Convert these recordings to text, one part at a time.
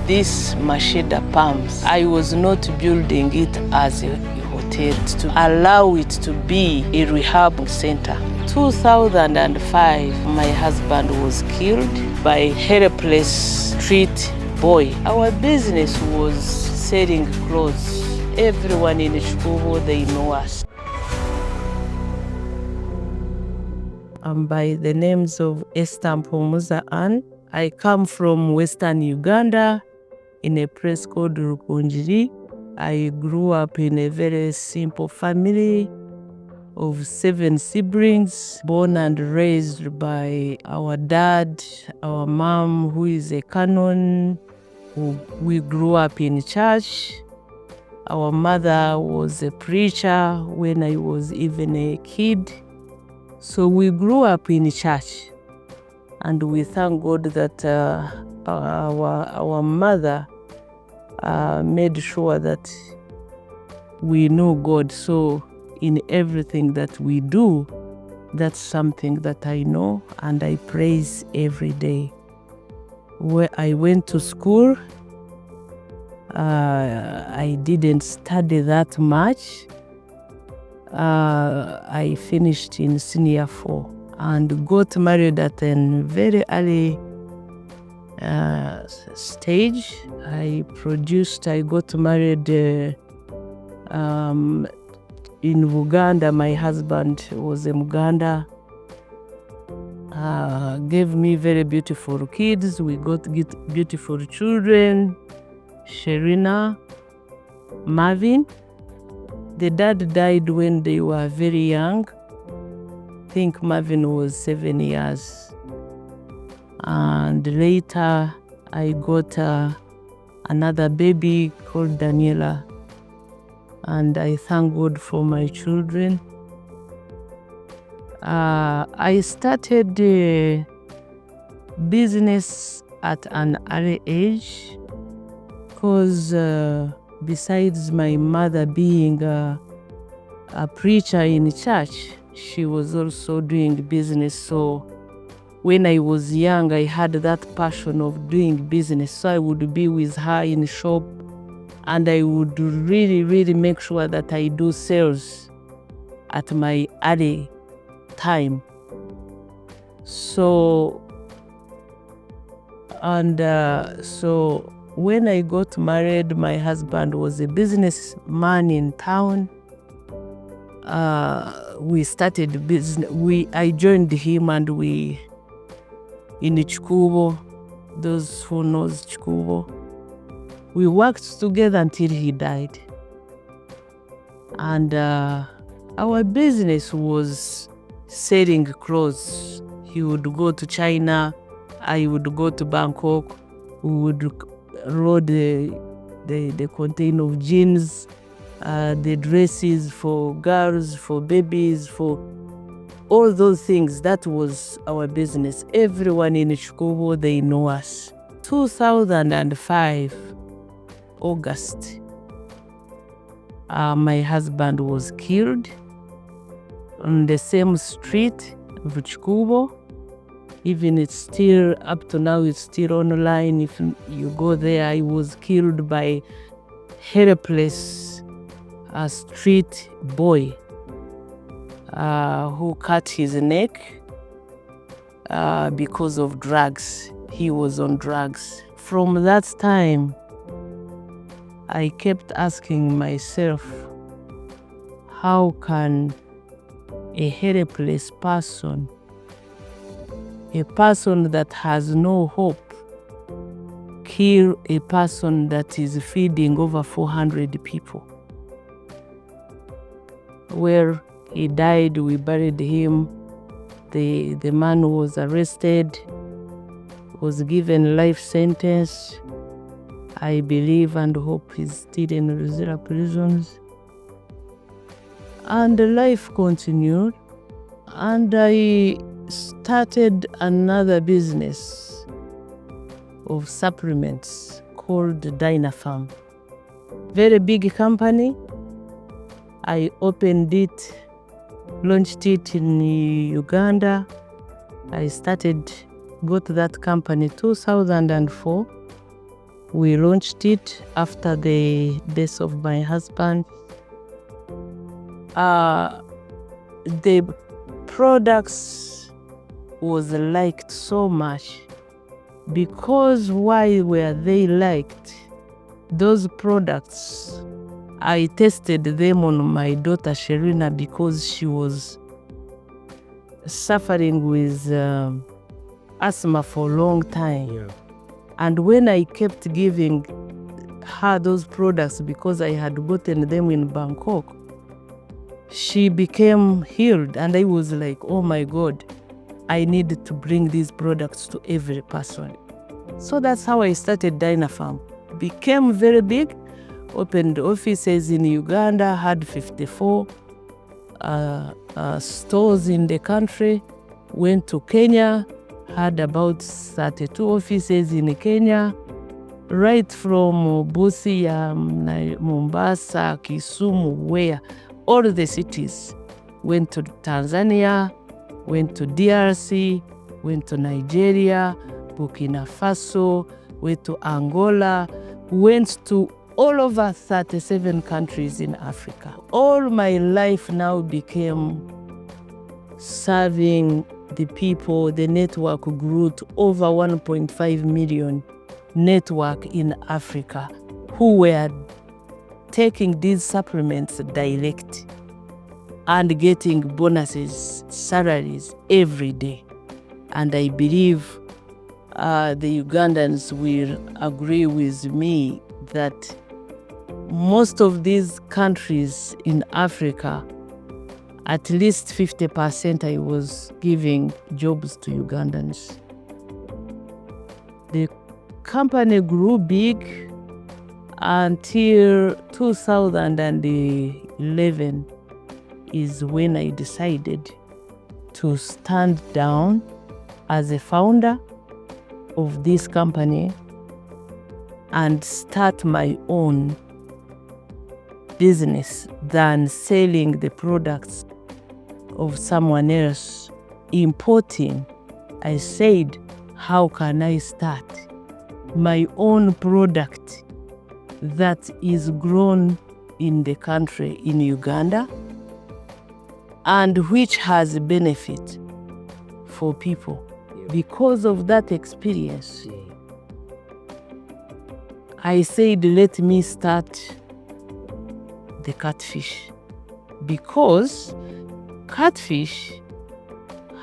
This Masheda Palms, I was not building it as a hotel to allow it to be a rehab center. 2005, my husband was killed by a helpless street boy. Our business was selling clothes. Everyone in Chikubo, they know us. I'm by the names of Esther Mpumuza Ann. I come from Western Uganda in a place called Rukunjiri. I grew up in a very simple family of 7 siblings, born and raised by our dad, our mom, who is a canon. We grew up in church. Our mother was a preacher when I was even a kid. So we grew up in church, and we thank God that our mother made sure that we know God. So in everything that we do, that's something that I know and I praise every day. Where I went to school, I didn't study that much. I finished in senior 4 and got married at a very early stage. I got married in Uganda. My husband was in Uganda. Gave me very beautiful kids. We got beautiful children, Sherina, Marvin. The dad died when they were very young. I think Marvin was 7 years. And later I got another baby called Daniela. And I thank God for my children. I started business at an early age because besides my mother being a preacher in church, she was also doing business. So when I was young, I had that passion of doing business. So I would be with her in the shop, and I would really make sure that I do sales at my early time. So when I got married, my husband was a businessman in town. We started business. I joined him, and we in Chikubo. Those who knows Chikubo, we worked together until he died. And our business was selling clothes. He would go to China, I would go to Bangkok. We would load the container of jeans, the dresses for girls, for babies, for all those things. That was our business. Everyone in Chikubo, they know us. 2005, August, my husband was killed on the same street of Chikubo. Even it's still, up to now, it's still online. If you go there, I was killed by helpless street boy who cut his neck because of drugs. He was on drugs. From that time, I kept asking myself, how can a helpless person, a person that has no hope, kill a person that is feeding over 400 people? Where he died, we buried him. The man was arrested, was given life sentence. I believe and hope he's still in Rosera prisons. And life continued, and I started another business of supplements called Dynafarm. Very big company. I opened it, launched it in Uganda. I got that company 2004. We launched it after the death of my husband. The products was liked so much. Because why were they liked? Those products, I tested them on my daughter Sherina because she was suffering with asthma for a long time. Yeah. And when I kept giving her those products because I had gotten them in Bangkok, she became healed, and I was like, oh my God, I need to bring these products to every person. So that's how I started Dynafarm. Became very big, opened offices in Uganda, had 54 stores in the country, went to Kenya, had about 32 offices in Kenya, right from Busia, Mombasa, Kisumu, where all the cities. Went to Tanzania, went to DRC, went to Nigeria, Burkina Faso, went to Angola, went to all over 37 countries in Africa. All my life now became serving the people. The network grew to over 1.5 million network in Africa who were taking these supplements direct and getting bonuses, salaries every day. And I believe the Ugandans will agree with me that most of these countries in Africa, at least 50% I was giving jobs to Ugandans. The company grew big until 2011 is when I decided to stand down as a founder of this company and start my own business than selling the products of someone else, importing. I said, how can I start my own product that is grown in the country in Uganda and which has benefit for people? Because of that experience, I said, let me start the catfish, because catfish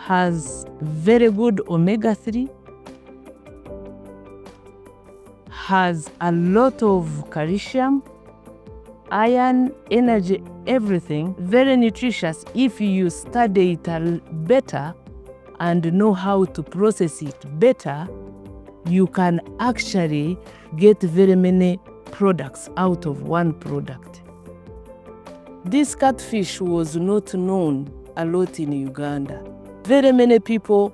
has very good omega-3, has a lot of calcium, iron, energy, everything, very nutritious if you study it better and know how to process it better. You can actually get very many products out of one product. This catfish was not known a lot in Uganda. Very many people,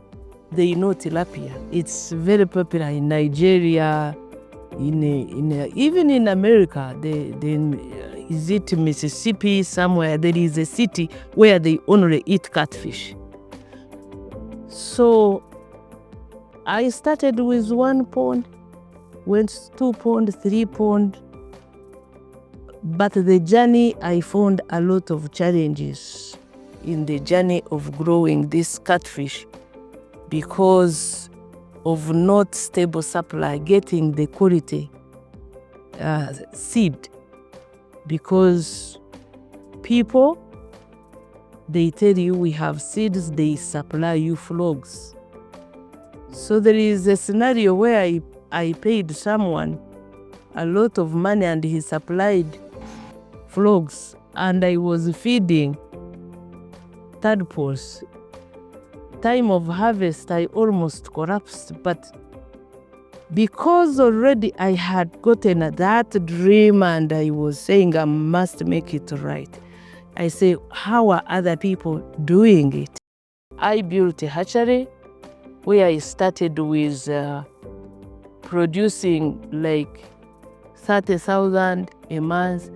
they know tilapia. It's very popular in Nigeria, even in America. Is it Mississippi somewhere? There is a city where they only eat catfish. So I started with 1 pond, went 2 pond, 3 pond. But the journey, I found a lot of challenges in the journey of growing this catfish because of not stable supply, getting the quality seed. Because people, they tell you we have seeds, they supply you frogs. So there is a scenario where I paid someone a lot of money and he supplied frogs, and I was feeding tadpoles. Time of harvest, I almost collapsed, but because already I had gotten that dream and I was saying I must make it right, I say, how are other people doing it? I built a hatchery where I started with producing like 30,000 a month,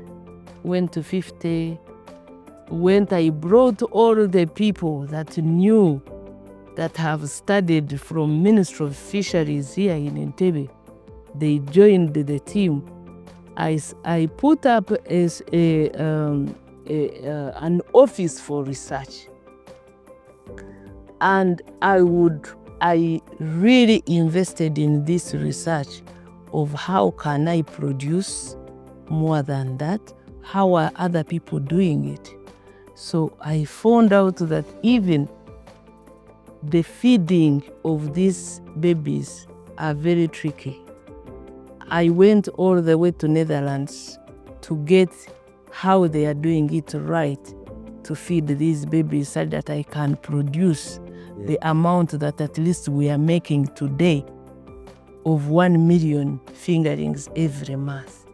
went to 50, I brought all the people that knew, that have studied from Ministry of Fisheries here in Entebbe. they joined the team. I put up as an office for research, and I really invested in this research of how can I produce more than that, how are other people doing it. So I found out that even the feeding of these babies are very tricky. I went all the way to Netherlands to get how they are doing it right to feed these babies so that I can produce the amount that at least we are making today of 1 million fingerlings every month.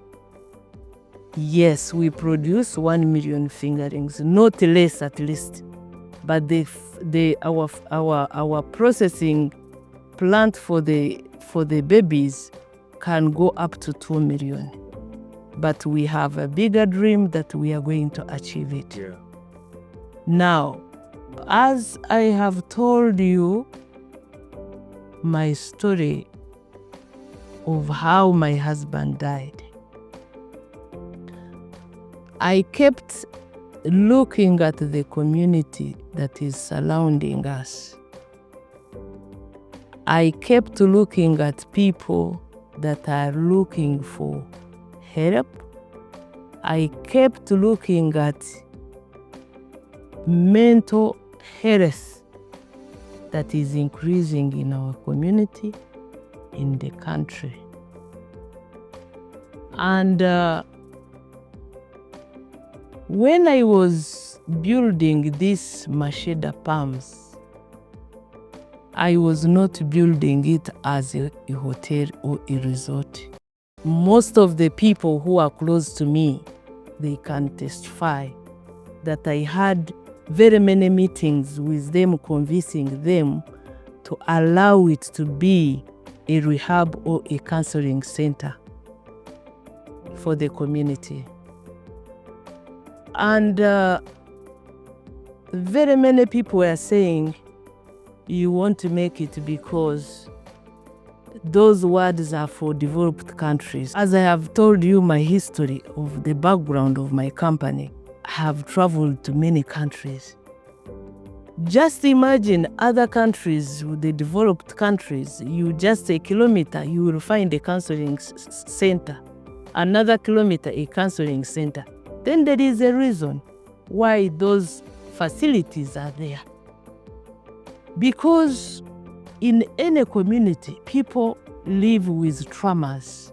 Yes, we produce 1 million fingerlings, not less at least. But our processing plant for the babies can go up to 2 million. But we have a bigger dream that we are going to achieve it. Yeah. Now, as I have told you my story of how my husband died, I kept looking at the community that is surrounding us. I kept looking at people that are looking for help. I kept looking at mental health that is increasing in our community, in the country. And when I was building these Masheda palms, I was not building it as a hotel or a resort. Most of the people who are close to me, they can testify that I had very many meetings with them, convincing them to allow it to be a rehab or a counseling center for the community. And very many people were saying, you want to make it because those words are for developed countries. As I have told you my history of the background of my company, I have traveled to many countries. Just imagine other countries, the developed countries, you just a kilometer, you will find a counseling center. Another kilometer, a counseling center. Then there is a reason why those facilities are there. Because in any community, people live with traumas.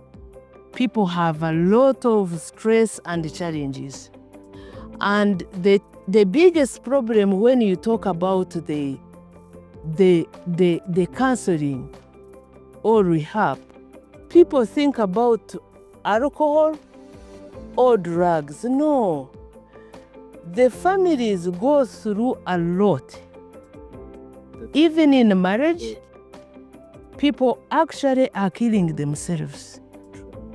People have a lot of stress and challenges. And the biggest problem when you talk about the counseling or rehab, people think about alcohol or drugs. No. The families go through a lot. Even in marriage, people actually are killing themselves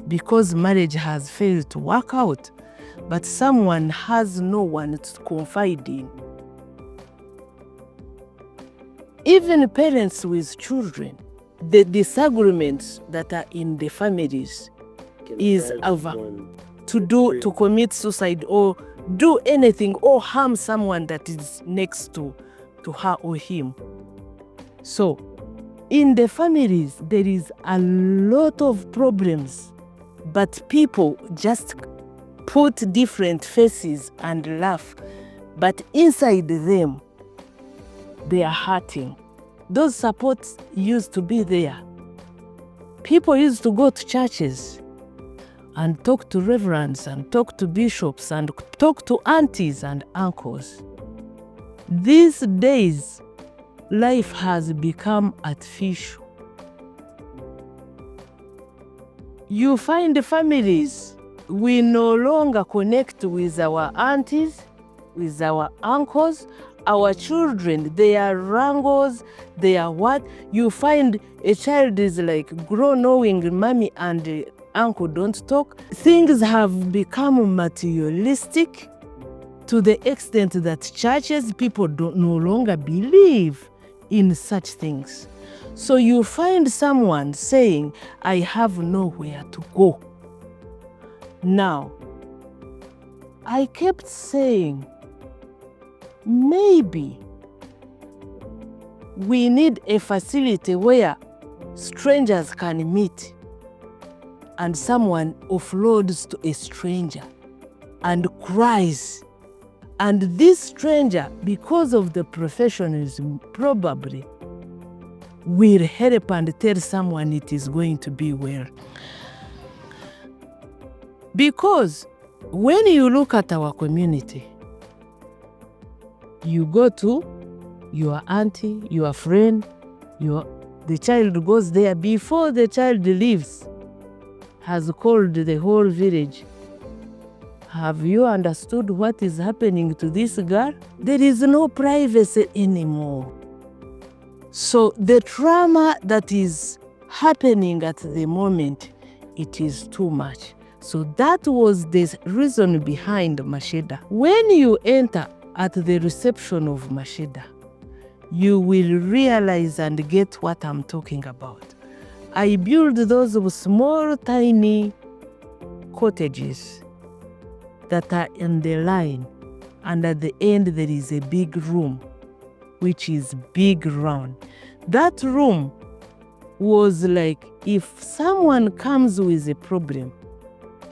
because marriage has failed to work out, but someone has no one to confide in. Even parents with children, the disagreements that are in the families is over to commit suicide or do anything or harm someone that is next to her or him. So, in the families, there is a lot of problems, but people just put different faces and laugh. But inside them, they are hurting. Those supports used to be there. People used to go to churches and talk to reverends and talk to bishops and talk to aunties and uncles. These days, life has become artificial. You find families, we no longer connect with our aunties, with our uncles, our children, they are wrangles, they are what? You find a child is like grown knowing mommy and uncle don't talk. Things have become materialistic to the extent that churches, people don't no longer believe in such things. So you find someone saying, I have nowhere to go. Now, I kept saying, maybe we need a facility where strangers can meet and someone offloads to a stranger and cries. And this stranger, because of the professionalism, probably will help and tell someone it is going to be well. Because when you look at our community, you go to your auntie, your friend, the child goes there. Before the child leaves, has called the whole village. Have you understood what is happening to this girl? There is no privacy anymore. So the trauma that is happening at the moment, it is too much. So that was the reason behind Masheda. When you enter at the reception of Masheda, you will realize and get what I'm talking about. I built those small, tiny cottages that are in the line, and at the end there is a big room, which is big round. That room was like, if someone comes with a problem,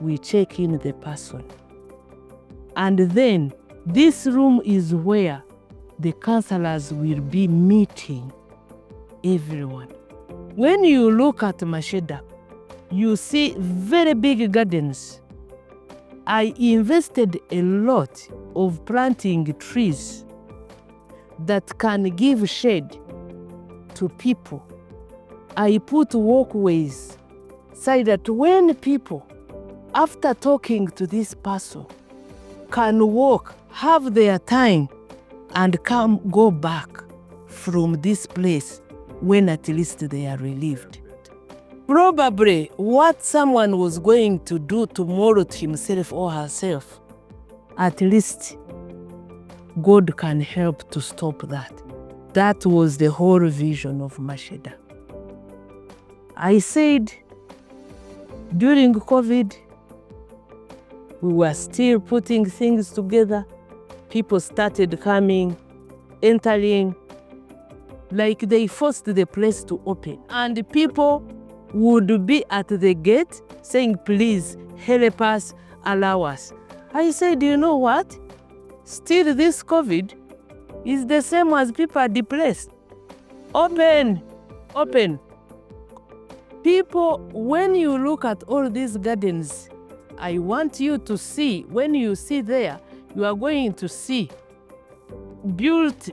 we check in the person. And then this room is where the counselors will be meeting everyone. When you look at Masheda, you see very big gardens. I invested a lot of planting trees that can give shade to people. I put walkways so that when people, after talking to this person, can walk, have their time, and go back from this place when at least they are relieved. Probably what someone was going to do tomorrow to himself or herself, at least God can help to stop that. That was the whole vision of Masheda. I said during COVID, we were still putting things together. People started coming, entering, like they forced the place to open. And people would be at the gate saying, please help us, allow us. I said, you know what? Still this COVID is the same as people are depressed. Open, open. People, when you look at all these gardens, I want you to see, when you see there, you are going to see built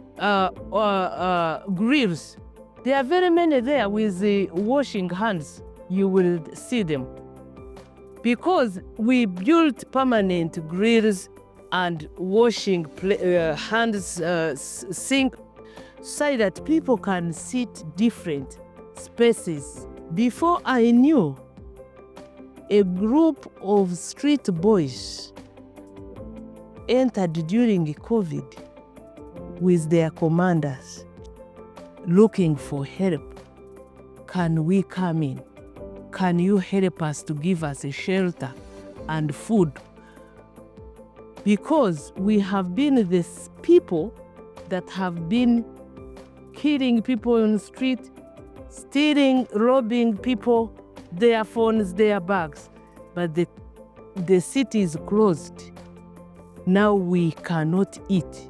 grills. There are very many there with the washing hands. You will see them. Because we built permanent grills and washing hands sink so that people can sit different spaces. Before I knew, a group of street boys entered during COVID with their commanders looking for help. Can we come in? Can you help us to give us a shelter and food? Because we have been these people that have been killing people on the street, stealing, robbing people, their phones, their bags. But the city is closed. Now we cannot eat.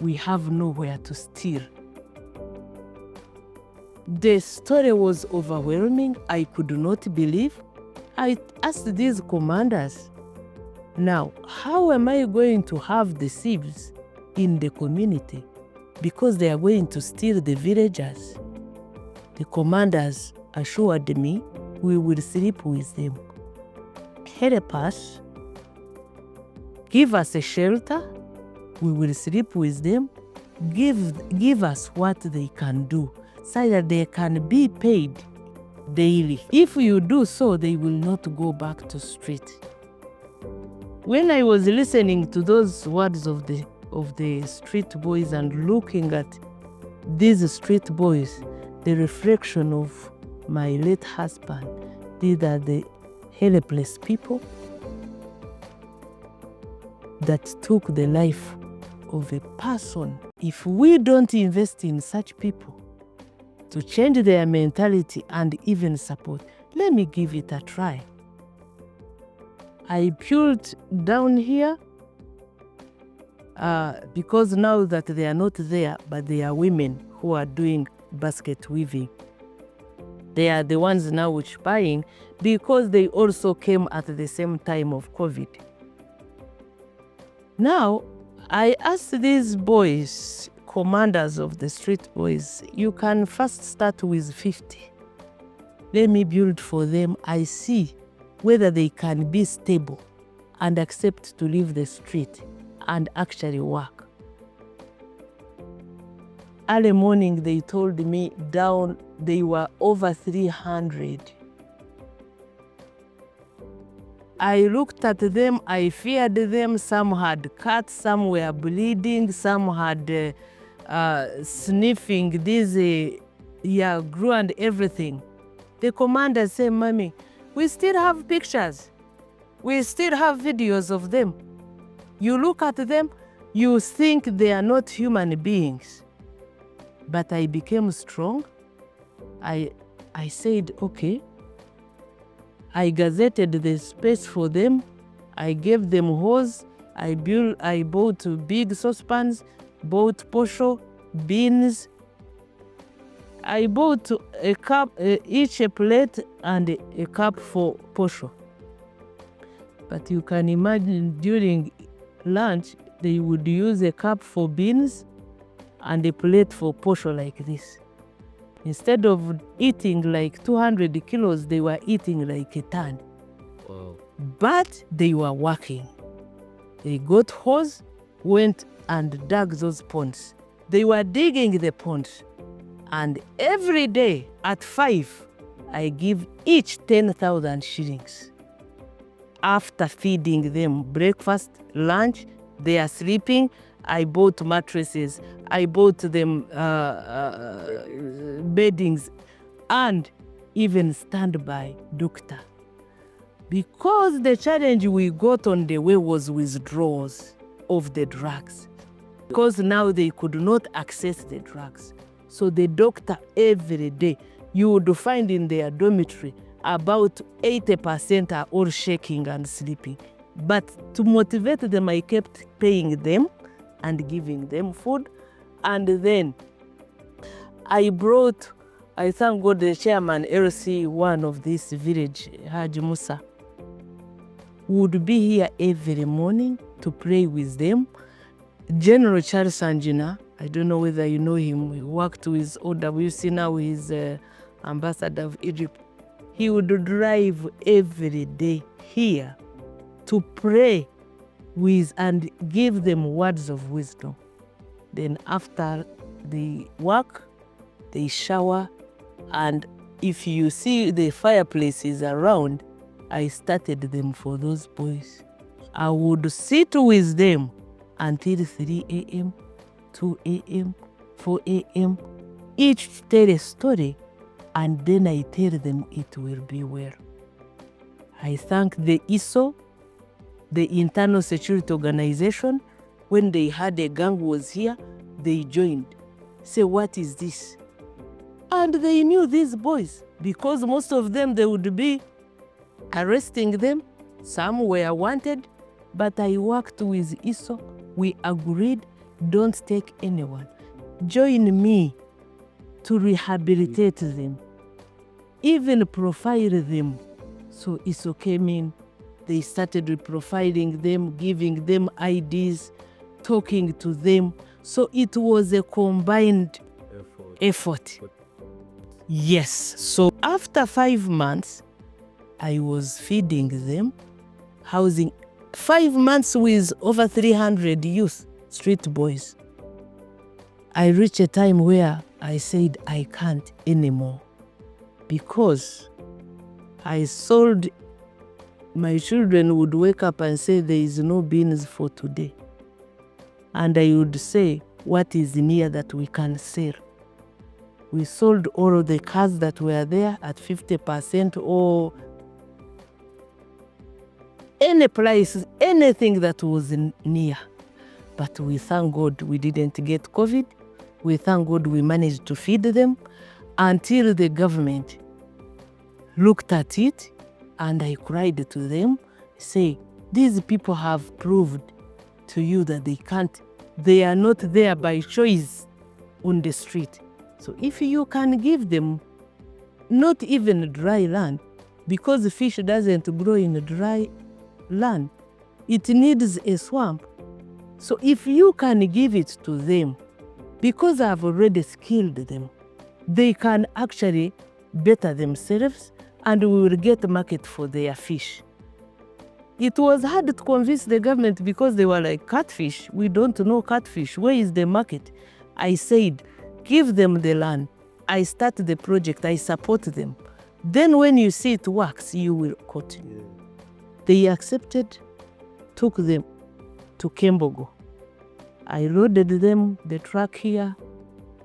We have nowhere to steal. The story was overwhelming. I could not believe. I asked these commanders, now, how am I going to have the thieves in the community? Because they are going to steal the villagers. The commanders assured me we will sleep with them. Help us, give us a shelter, we will sleep with them, give us what they can do, so that they can be paid daily. If you do so, they will not go back to street. When I was listening to those words of the street boys and looking at these street boys, the reflection of my late husband. These are the helpless people that took the life of a person. If we don't invest in such people to change their mentality and even support, let me give it a try. I built down here because now that they are not there, but they are women who are doing basket weaving. They are the ones now which buying, because they also came at the same time of COVID. Now, I asked these boys, commanders of the street boys, you can first start with 50. Let me build for them. I see whether they can be stable and accept to leave the street and actually work. Early morning, they told me down, they were over 300. I looked at them, I feared them. Some had cuts, some were bleeding, some had sniffing this glue and everything. The commander said, Mommy, we still have pictures. We still have videos of them. You look at them, you think they are not human beings. But I became strong. I said, okay. I gazetted the space for them. I gave them hose. I bought big saucepans, bought posho, beans. I bought a cup, each a plate and a cup for posho. But you can imagine during lunch, they would use a cup for beans and a plate for posho like this. Instead of eating like 200 kilos, they were eating like a ton. Wow. But they were working. They got hose, went and dug those ponds. They were digging the ponds. And every day at 5, I give each 10,000 shillings. After feeding them breakfast, lunch, they are sleeping. I bought mattresses, I bought them beddings, and even standby doctor. Because the challenge we got on the way was withdrawals of the drugs. Because now they could not access the drugs. So the doctor every day, you would find in their dormitory, about 80% are all shaking and sleeping. But to motivate them, I kept paying them and giving them food. And then I thank God, the chairman, LC1 of this village, Haji Musa, would be here every morning to pray with them. General Charles Sanjina, I don't know whether you know him, he worked with OWC, now he's ambassador of Egypt. He would drive every day here to pray with and give them words of wisdom. Then after the work, they shower, and if you see the fireplaces around, I started them for those boys. I would sit with them until 3 a.m., 2 a.m., 4 a.m., each tell a story, and then I tell them it will be well. I thank the ISO, the Internal Security Organization. When they had a gang was here, they joined. Say, what is this? And they knew these boys, because most of them, they would be arresting them. Some were wanted, but I worked with ISO. We agreed, don't take anyone. Join me to rehabilitate them, even profile them. So ISO came in. They started profiling them, giving them IDs, talking to them. So it was a combined effort. Yes. So after 5 months, I was feeding them, housing 5 months with over 300 youth, street boys. I reached a time where I said I can't anymore, because I sold. My children would wake up and say, there is no beans for today. And I would say, what is near that we can sell? We sold all of the cars that were there at 50% or any price, anything that was near. But we thank God we didn't get COVID. We thank God we managed to feed them until the government looked at it, and I cried to them, say, these people have proved to you that they are not there by choice on the street. So if you can give them not even dry land, because fish doesn't grow in a dry land, it needs a swamp. So if you can give it to them, because I've already skilled them, they can actually better themselves and we will get a market for their fish. It was hard to convince the government because they were like, catfish, we don't know catfish, where is the market? I said, give them the land. I start the project, I support them. Then when you see it works, you will continue. They accepted, took them to Kembogo. I loaded them, the truck here.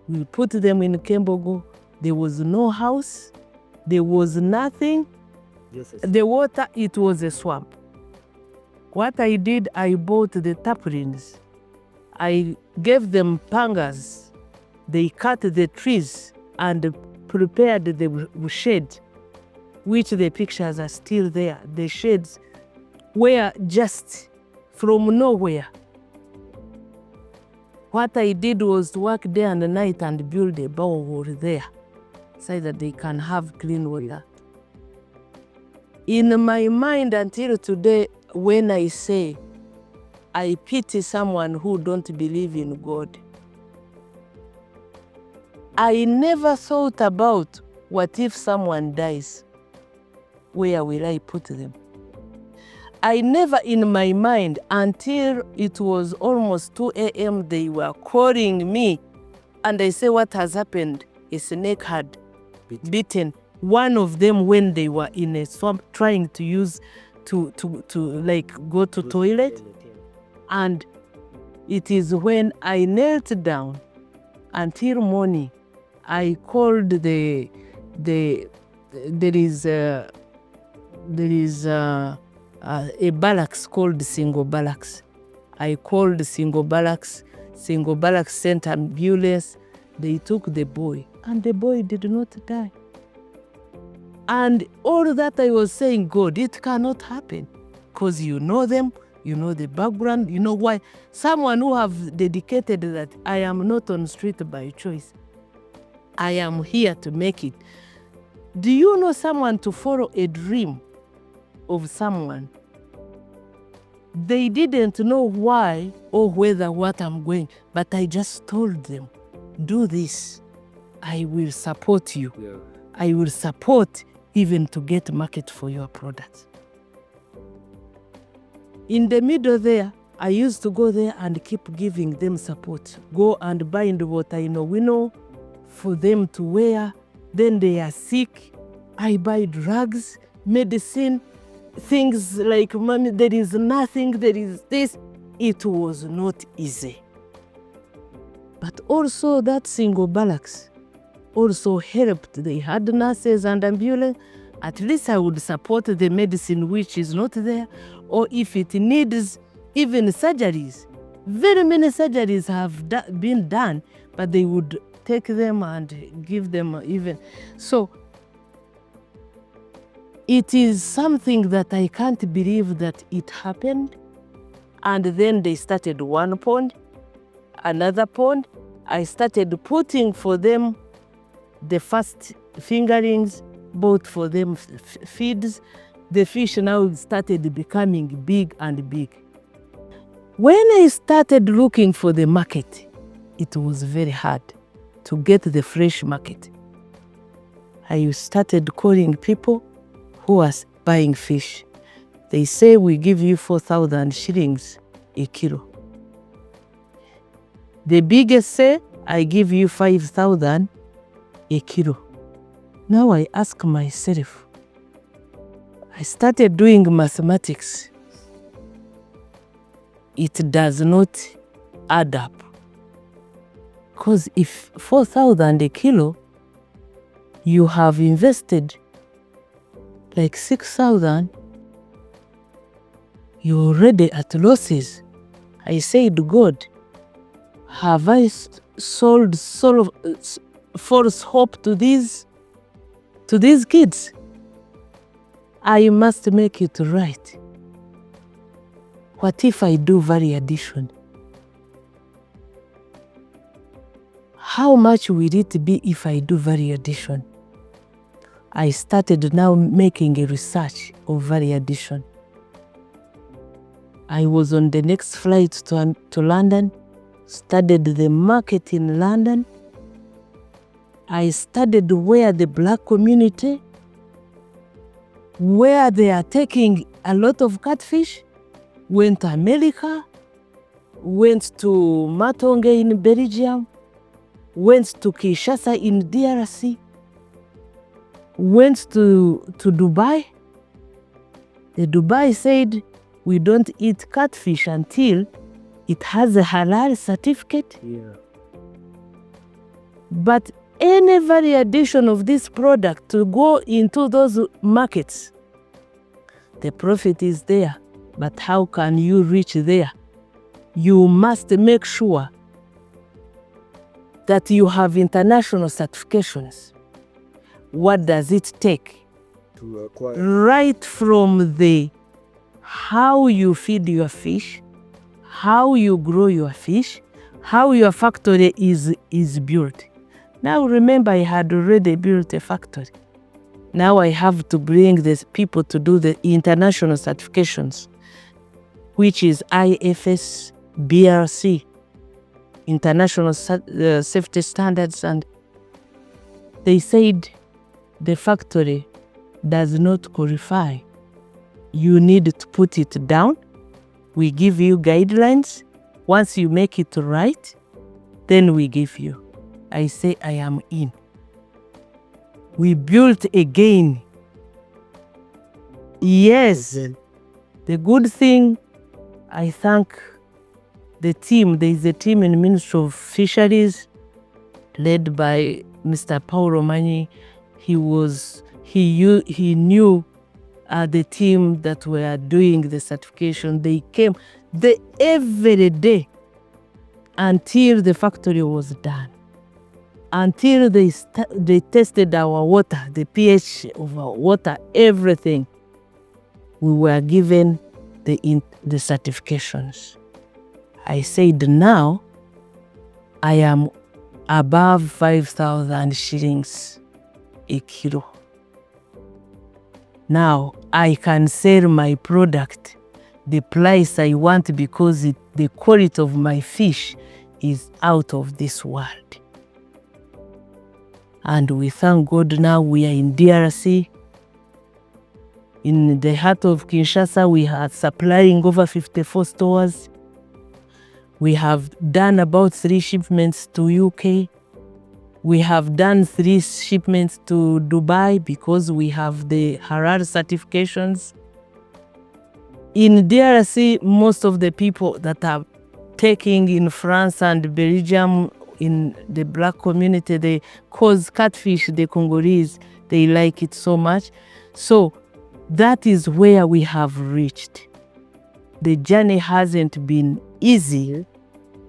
We put them in Kembogo. There was no house. There was nothing. Yes. The water, it was a swamp. What I did, I bought the taprins. I gave them pangas. They cut the trees and prepared the shed, which the pictures are still there. The sheds were just from nowhere. What I did was to work day and night and build a borehole there so that they can have clean water. In my mind until today, when I say I pity someone who don't believe in God, I never thought about what if someone dies, where will I put them? I never in my mind, until it was almost 2 a.m. they were calling me and I say, what has happened? A snake had bitten one of them when they were in a swamp trying to use to like go to toilet. And it is when I knelt down until morning, I called there is a barracks called Single Barracks. I called Single Barracks. Single Barracks sent ambulance. They took the boy, and the boy did not die. And all that I was saying, God, it cannot happen, because you know them, you know the background, you know why. Someone who have dedicated that I am not on street by choice. I am here to make it. Do you know someone to follow a dream of someone? They didn't know why or whether what I'm going, but I just told them, do this. I will support you. Yeah. I will support even to get market for your products. In the middle there, I used to go there and keep giving them support. Go and bind what I know. We know for them to wear. Then they are sick. I buy drugs, medicine, things like money. There is nothing, there is this. It was not easy. But also that Single Barracks also helped. They had nurses and ambulance. At least I would support the medicine which is not there. Or if it needs even surgeries. Very many surgeries have been done, but they would take them and give them even. So it is something that I can't believe that it happened. And then they started one pond, another pond. I started putting for them the first fingerlings, bought for them feeds. The fish now started becoming big and big. When I started looking for the market, it was very hard to get the fresh market. I started calling people who are buying fish. They say, we give you 4,000 shillings a kilo. The biggest say, I give you 5,000 a kilo. Now I ask myself, I started doing mathematics. It does not add up. Because if 4,000 a kilo You have invested like 6,000. You're already at losses. I said, God, have I sold false hope to these kids? I must make it right. What if I do value addition? How much will it be if I do value addition? I started now making a research of value addition. I was on the next flight to London, studied the market in London. I studied where the Black community, where they are taking a lot of catfish, went to America, went to Matonge in Belgium, went to Kinshasa in DRC, went to Dubai. The Dubai said, we don't eat catfish until it has a halal certificate. Yeah. But any value addition of this product to go into those markets, the profit is there. But how can you reach there? You must make sure that you have international certifications. What does it take? To acquire. Right from the how you feed your fish, how you grow your fish, how your factory is built. Now remember, I had already built a factory. Now I have to bring the people to do the international certifications, which is IFS, BRC, international safety standards. And they said the factory does not qualify. You need to put it down. We give you guidelines. Once you make it right, then we give you. I say, I am in. We built again. Yes. Okay. The good thing, I thank the team. There is a team in the Ministry of Fisheries led by Mr. Paul Romani. He knew the team that were doing the certification. They came every day until the factory was done. Until they tested our water, the pH of our water, everything. We were given the certifications. I said, now I am above 5,000 shillings a kilo. Now I can sell my product the price I want because the quality of my fish is out of this world. And we thank God now we are in DRC. In the heart of Kinshasa, we are supplying over 54 stores. We have done about 3 shipments to UK. We have done 3 shipments to Dubai because we have the halal certifications. In DRC, most of the people that are taking in France and Belgium, in the Black community, they cause catfish, the Congolese, they like it so much. So that is where we have reached. The journey hasn't been easy,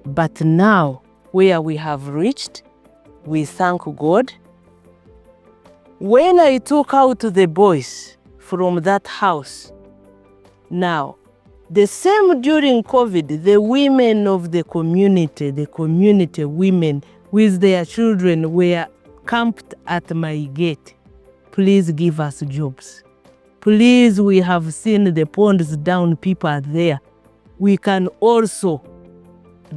but now where we have reached, we thank God. When I took out the boys from that house, now, the same during COVID, the women of the community women with their children were camped at my gate. Please give us jobs. Please, we have seen the ponds down, people are there. We can also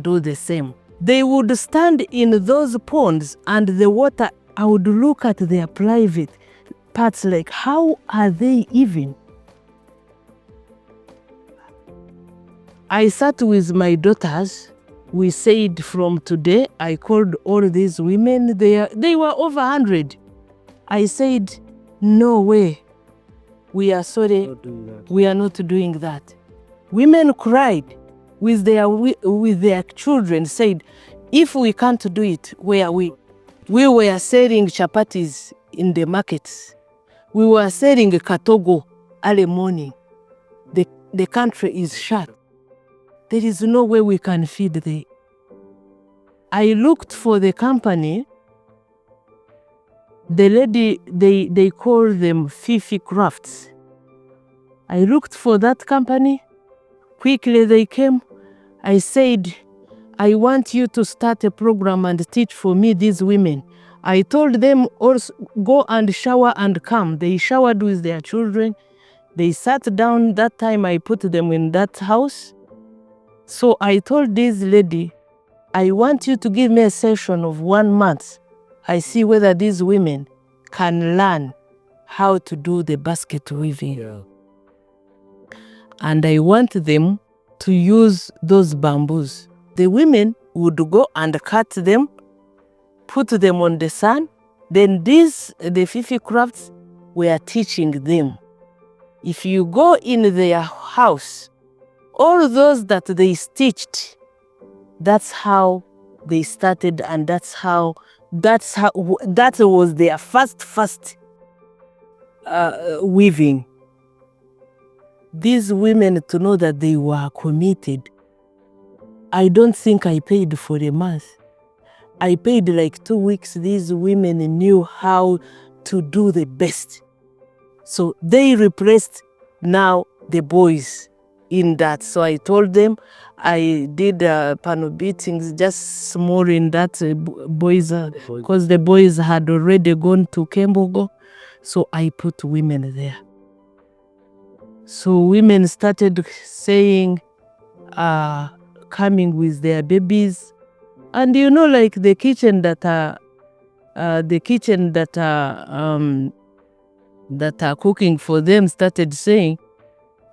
do the same. They would stand in those ponds and the water, I would look at their private parts like, how are they even? I sat with my daughters. We said from today, I called all these women, they were over 100. I said, no way, we are sorry, we are not doing that. Women cried with their children, said, if we can't do it, where are we? We were selling chapatis in the markets. We were selling katogo early morning. The country is shut. There is no way we can feed the. I looked for the company. The lady, they call them Fifi Crafts. I looked for that company. Quickly they came. I said, I want you to start a program and teach for me these women. I told them also go and shower and come. They showered with their children. They sat down. That time I put them in that house. So I told this lady, I want you to give me a session of 1 month. I see whether these women can learn how to do the basket weaving. Yeah. And I want them to use those bamboos. The women would go and cut them, put them on the sun. Then the Fifi Crafts were teaching them. If you go in their house, all those that they stitched, that's how they started, and that was their first weaving. These women, to know that they were committed. I don't think I paid for a month. I paid like 2 weeks. These women knew how to do the best. So they replaced now the boys in that. So I told them I did panel beatings, just small in that boys, because the boys had already gone to Kembogo. So I put women there. So women started saying, coming with their babies. And you know, like the kitchen that are cooking for them started saying,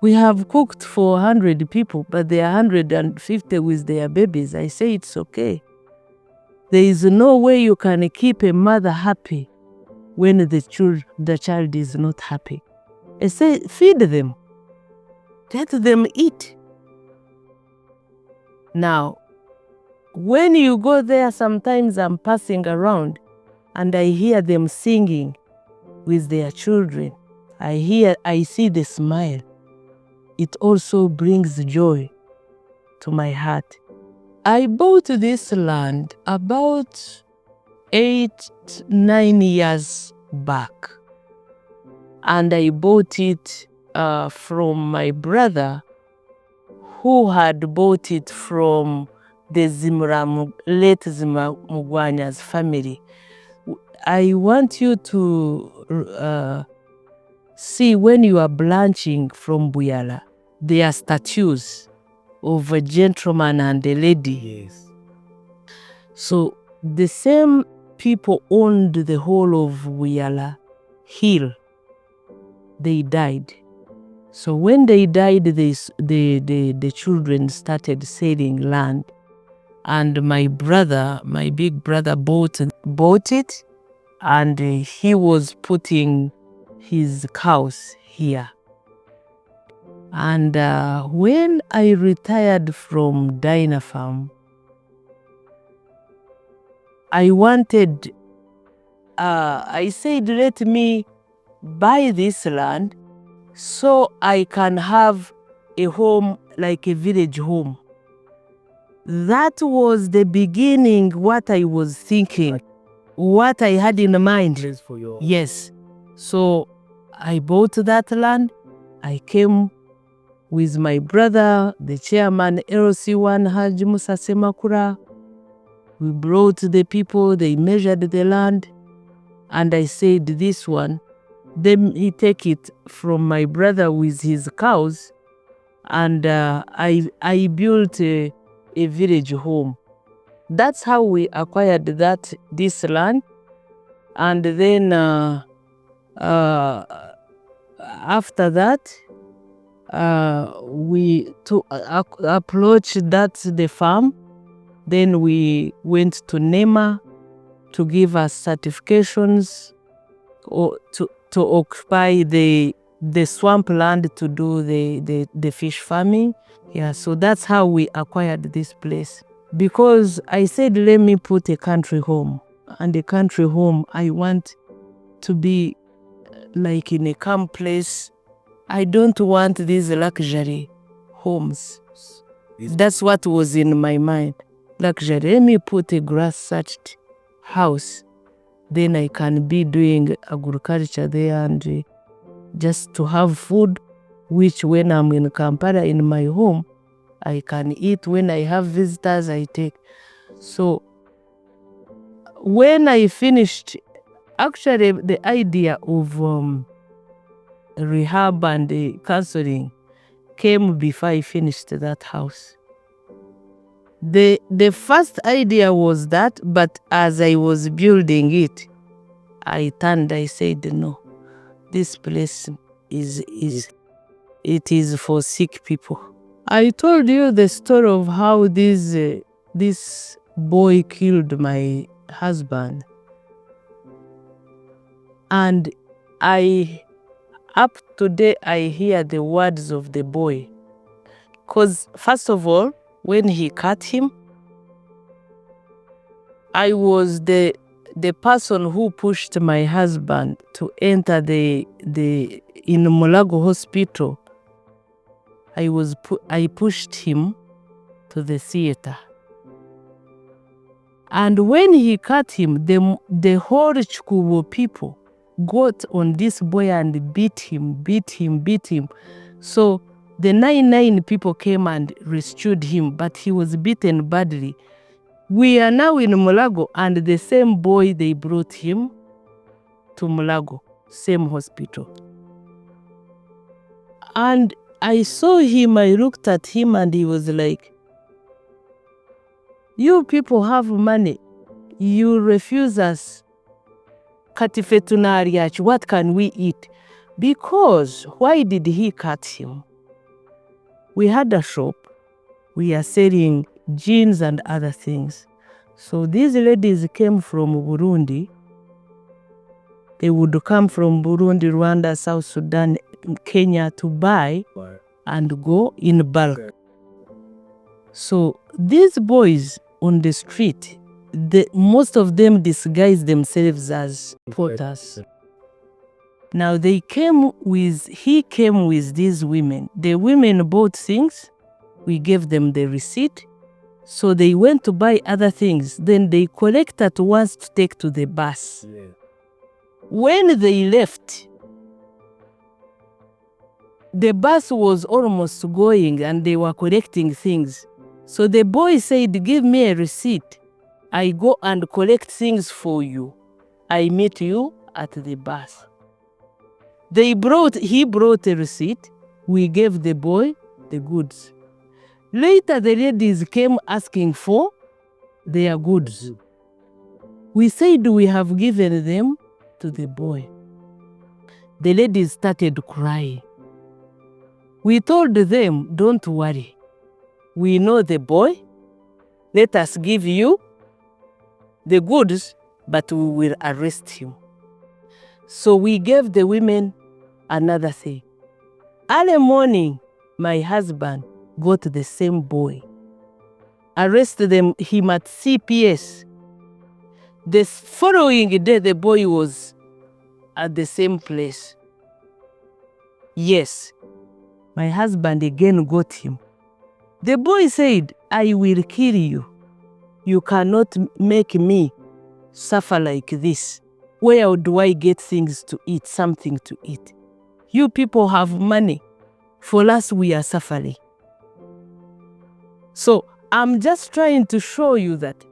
we have cooked for 100 people, but there are 150 with their babies. I say it's okay. There is no way you can keep a mother happy when the child is not happy. I say feed them. Let them eat. Now, when you go there, sometimes I'm passing around and I hear them singing with their children. I see the smile. It also brings joy to my heart. I bought this land about 8-9 years back. And I bought it from my brother, who had bought it from the late Zimra Mugwanya's family. I want you to see, when you are branching from Buyala, there are statues of a gentleman and a lady. Yes. So the same people owned the whole of Buyala Hill. They died. So when they died, the children started selling land. And my big brother bought it, and he was putting his cows here. And when I retired from Dynafarm, I said, let me buy this land so I can have a home, like a village home. That was the beginning, what I was thinking, what I had in mind. Yes. So I bought that land. I came with my brother, the chairman, LC1 Haji Musa Semakura. We brought the people, they measured the land, and I said, this one. Then he take it from my brother with his cows, and I built a village home. That's how we acquired this land. And then after that, we approached the farm. Then we went to NEMA to give us certifications or to occupy the swamp land to do the fish farming. Yeah, so that's how we acquired this place. Because I said, let me put a country home. And a country home, I want to be like in a calm place. I don't want these luxury homes. That's what was in my mind. Luxury. Let me put a grass-thatched house. Then I can be doing agriculture there and just to have food, which when I'm in Kampala in my home, I can eat. When I have visitors, I take. So when I finished, actually the idea of rehab and counseling came before I finished that house. The first idea was that, but as I was building it, I said, no, this place it is for sick people. I told you the story of how this boy killed my husband. And up today, I hear the words of the boy. Because first of all, when he cut him, I was the person who pushed my husband to enter in Mulago Hospital. I pushed him to the theater. And when he cut him, the whole Chikubo people got on this boy and beat him. So the 99 people came and rescued him, but he was beaten badly. We are now in Mulago, and the same boy, they brought him to Mulago, same hospital. And I saw him, I looked at him, and he was like, you people have money, you refuse us. Katifetunariach, what can we eat? Because why did he cut him? We had a shop, we are selling jeans and other things. So these ladies came from Burundi. They would come from Burundi, Rwanda, South Sudan, Kenya to buy and go in bulk. So these boys on the street, most of them disguise themselves as porters. Now he came with these women. The women bought things, we gave them the receipt. So they went to buy other things. Then they collect at once to take to the bus. Yeah. When they left, the bus was almost going and they were collecting things. So the boy said, give me a receipt. I go and collect things for you. I meet you at the bus. He brought a receipt. We gave the boy the goods. Later, the ladies came asking for their goods. We said we have given them to the boy. The ladies started crying. We told them, don't worry. We know the boy. Let us give you the goods, but we will arrest him. So we gave the women another thing. Early morning, my husband got the same boy, arrested him at CPS. The following day, the boy was at the same place. Yes, my husband again got him. The boy said, I will kill you. You cannot make me suffer like this. Where do I get things to eat, something to eat? You people have money. For us, we are suffering. So I'm just trying to show you that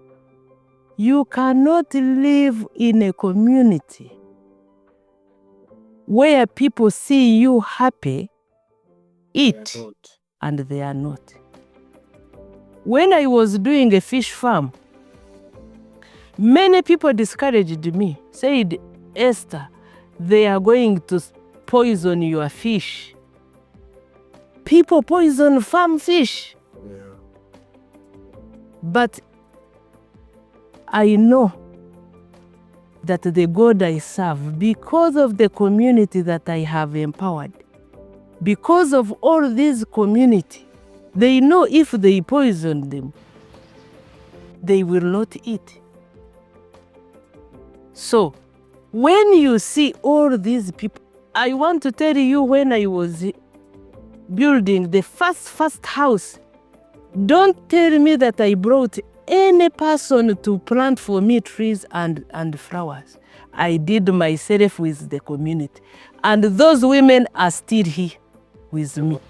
you cannot live in a community where people see you happy, eat, and they are not. When I was doing a fish farm, many people discouraged me, said, Esther, they are going to poison your fish. People poison farm fish. Yeah. But I know that the God I serve, because of the community that I have empowered, because of all this community, they know if they poison them, they will not eat. So When you see all these people, I want to tell you, when I was building the first house, don't tell me that I brought any person to plant for me trees and flowers. I did myself with the community. And those women are still here with me.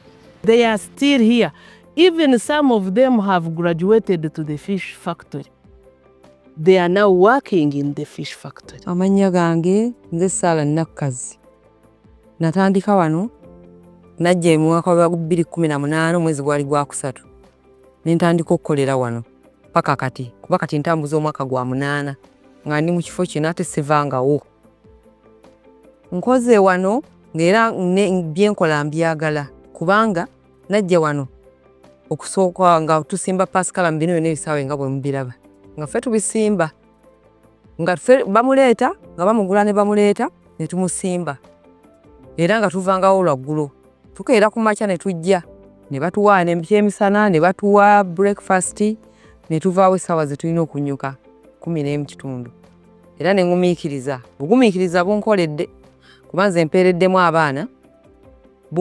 They are still here. Even some of them have graduated to the fish factory. They are now working in the fish factory. Amanya gange nze Sala Nakkazi. Natandika wano najja mu mwaka wa 2018 mwezi gwali gwa kusatu. Nintandika okukolera wano paka kati. Kuba kati ntambuza omwaka gwa 8 nga ndi mu kifo kino ate sivangawo. Nkoze wano ngera byenkola mbyagala kubanga najja wano okusooka nga tusimba paskala mbino byonna ebisaawe nga bwe mubiraba. Nga ffe tubisimba nga ffe bamuleeta nga bamugula ne bamuleeta ne tumusimba era nga tuvangawo lwaggulo tukeera ku makya ne tujja ne batuwa n'ebyemisana ne batuwa breakfast ne tuvaawo essaawa ze tulina okunyuka 11:00 era ne ngumiikiriza bugumiikiriza bunkoledde kuba nze mpeereddemu abaana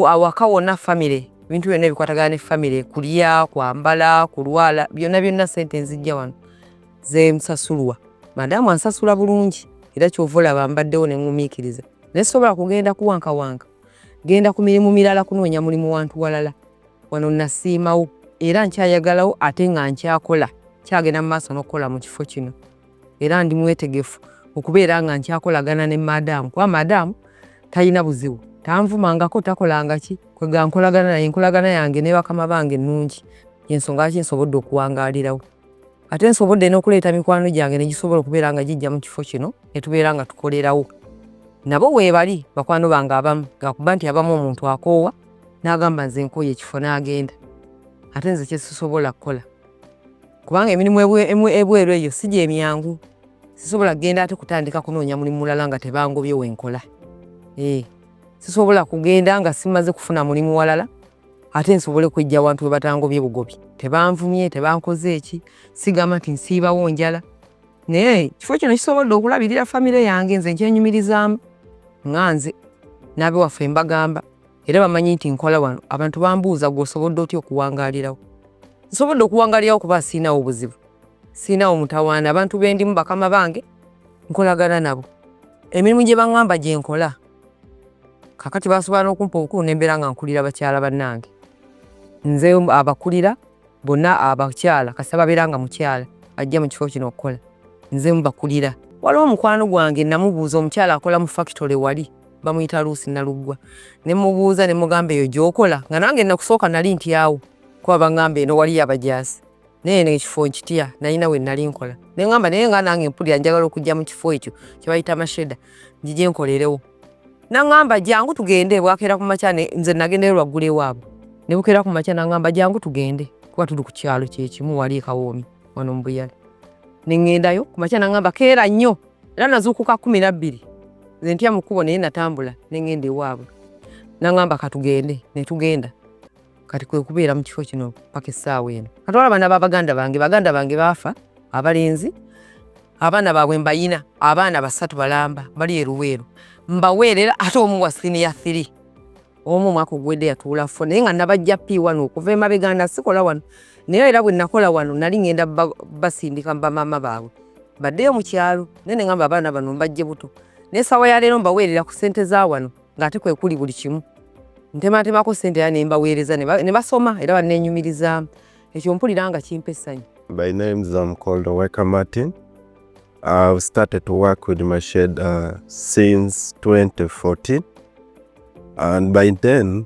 awaka wonna famire ebintu byonna ebikwatagana ne famire kulya kwambala kulwala byonna ssente nzijja wano ze msasulwa madamu ansasula bulungi era kyova olaba mbaddewo ne ngumiikiriza ne sobola kugenda kuwankawanka genda ku mirimu mirala kunoonya mulimu wantu walala wano nasiimawo era nkyayagalawo ate nga nkyakola kyagenda mu maaso n'okukola mu kifo kino era ndi mwetegefu okubeera nga nkyakolagana ne madamu kuba madamu talina buzibu tanvumangako takolanga ki kwega nkolagana naye enkolagana yange ne bakama bange ennungi y'ensonga lwaki nsobodde okuwangaalirawo ate nsobodde n'okuleeta mikwano gyange ne gisobola okubeera nga gijja mu kifo kino ne tubeera nga tukolerawo nabo weebali bakwano bange abamu gakuba nti abamu omuntu akoowa n'agamba nze nkooye ekifo n'agenda ate nze kyesisobola kukola kubanga emirimu ebweru eyo si gy'emyangu sisobola kugenda ate kutandika kunoonya mulimu mulala nga tebangobye wenkola sisobola kugenda nga simaze kufuna mulimu walala ate nsobole kwejja abantu we batangobye bugobi tebanvumye tebankoze eki sigamba nti nsiibawo njala naye kifo kino kisobodde okulabirira famire yange nze nkyenyumirizaamu nga nze n'abe waffe mbagamba era bamanyi nti nkola wano abantu bambuuza gw'osobodde otya okuwangaalirawo nsobodde okuwangaalirawo kuba siinawo buzibu siinawo mutawaana abantu bendimu bakama bange nkolagana nabo emirimu gye baŋŋamba gye nkola kakati basobola n'okumpa obukulu nembeera nga nkulira bakyala bannange nze abakulira bonna abakyala kasi babeera nga mukyala ajja mu kifo kino okukola nze mubakulira waliwo omukwano gwange namubuuza omukyala akola mu factory wali bamuyita Luusi Naluggwa ne mubuuza ne mugamba eyo gy'okola nga nange nakusooka nali ntyawo kuba baŋŋamba eno wali abajaasi naye n'ekifo nkitya nalina we nali nkola ne ŋŋamba naye nga nange mpulira njagala okujja mu kifo ekyo kye bayita Masheda njije nkolerewo naŋŋamba jangu tugende bwakeera ku makya nze nagendeyo lwaggula ewaabwe ne bukeera ku makya naŋŋamba jangu tugende kuba tuli ku kyalo kyekimu wali ekawoomi wano mu Buyale ne ŋŋendayo ku makya naŋŋamba keera nnyo era nazuukuka 12 nze ntya mu kkubo naye natambula ne ŋŋenda ewaabwe naŋŋamba katugende ne tugenda kati kwe kubeera mu kifo kino paka essaawa eno kati olaba n'abaganda bange baafa abalenzi abaana baabwe mbayina abaana 3 balamba bali eruweero mbaweerera ate omu wa siniya 3 omu mwaka ogwedde yatuula 4 naye nga nabajja P1 okuva emabega nasikola wano naye era bwe nakola wano nali ngenda basindika bamaama baabwe baddeyo mu kyalo naye ne ŋŋamba abaana bano mbajje buto naye essaawa ya leero mbaweerera ku ssente za wano ng'ate kwe kuli buli kimu ntematemako ssente era ne mbaweereza ne basoma era bannenyumirizaamu ekyo mpulira nga kimpa essanyu. My name is called Weka Martin. I've started to work with Masheda since 2014, and by then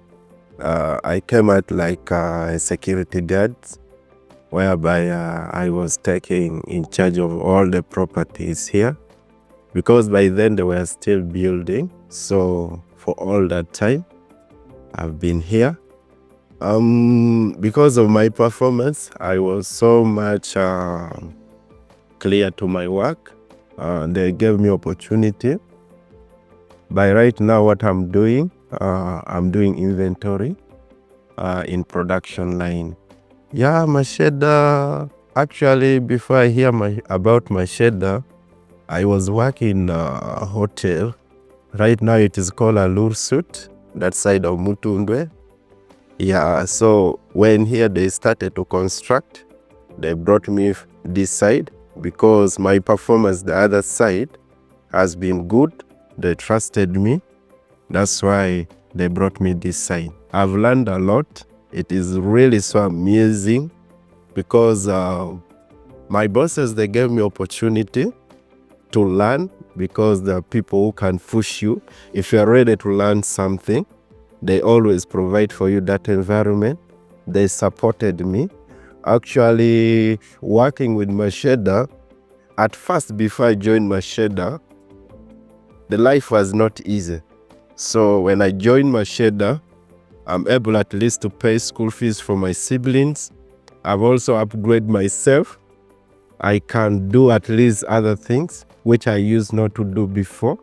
I came out like a security guard, whereby I was taking in charge of all the properties here, because by then they were still building. So for all that time I've been here. Because of my performance, I was so much clear to my work. They gave me opportunity. By right now, what I'm doing inventory in production line. Yeah, Masheda. Actually, before I hear about Masheda, I was working in a hotel. Right now it is called Alursut, that side of Mutundwe. Yeah, so when here they started to construct, they brought me this side because my performance the other side has been good. They trusted me. That's why they brought me this side. I've learned a lot. It is really so amazing because my bosses, they gave me opportunity to learn because there are people who can push you. If you're ready to learn something, they always provide for you that environment. They supported me. Actually, working with Masheda, at first before I joined Masheda, the life was not easy. So when I joined Masheda, I'm able at least to pay school fees for my siblings. I've also upgraded myself. I can do at least other things which I used not to do before,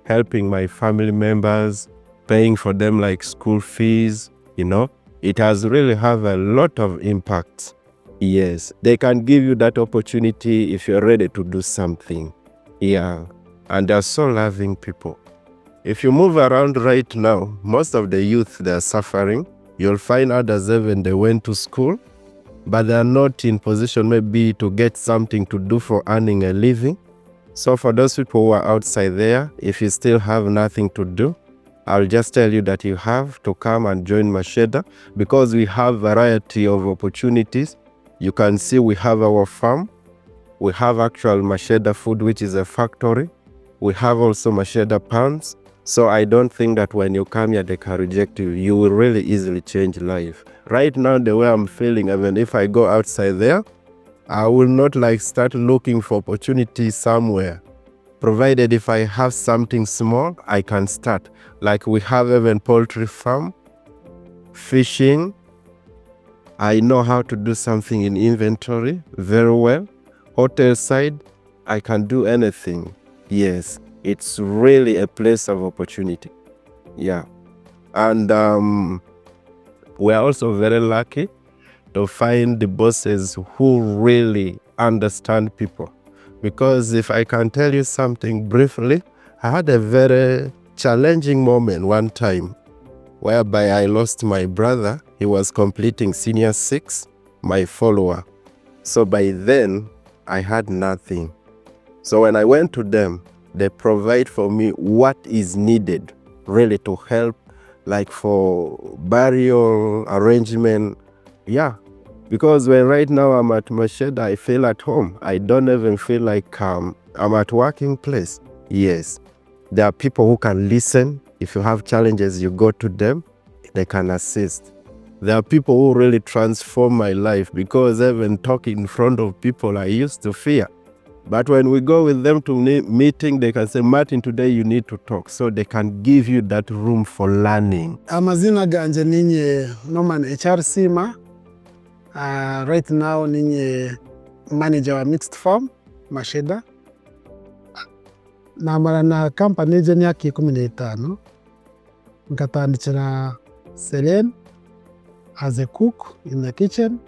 helping my family members, paying for them like school fees, It has really have a lot of impact. Yes, they can give you that opportunity if you're ready to do something. Yeah, and they're so loving people. If you move around right now, most of the youth, they're suffering. You'll find others even they went to school, but they're not in position maybe to get something to do for earning a living. So for those people who are outside there, if you still have nothing to do, I'll just tell you that you have to come and join Masheda because we have variety of opportunities. You can see we have our farm. We have actual Masheda food, which is a factory. We have also Masheda pounds. So I don't think that when you come here, they can reject you. You will really easily change life. Right now, the way I'm feeling, even if I go outside there, I will not start looking for opportunities somewhere. Provided if I have something small, I can start. Like we have even poultry farm, fishing. I know how to do something in inventory very well. Hotel side, I can do anything. Yes, it's really a place of opportunity. Yeah. And we're also very lucky to find the bosses who really understand people. Because if I can tell you something briefly, I had a very challenging moment one time whereby I lost my brother. He was completing senior 6, my follower. So by then, I had nothing. So when I went to them, they provide for me what is needed really to help, like for burial arrangement. Yeah, because when right now I'm at Masheda, I feel at home. I don't even feel like I'm at working place. Yes, there are people who can listen. If you have challenges, you go to them. They can assist. There are people who really transform my life because even talking in front of people, I used to fear. But when we go with them to meeting, they can say, Martin, today you need to talk. So they can give you that room for learning. Amazina ganje ninye Norman HR Sima. Right now ninye manager wa mixed farm, Masheda. Namara na company je myaka 15. Nkatandikira Selen as a cook in the kitchen.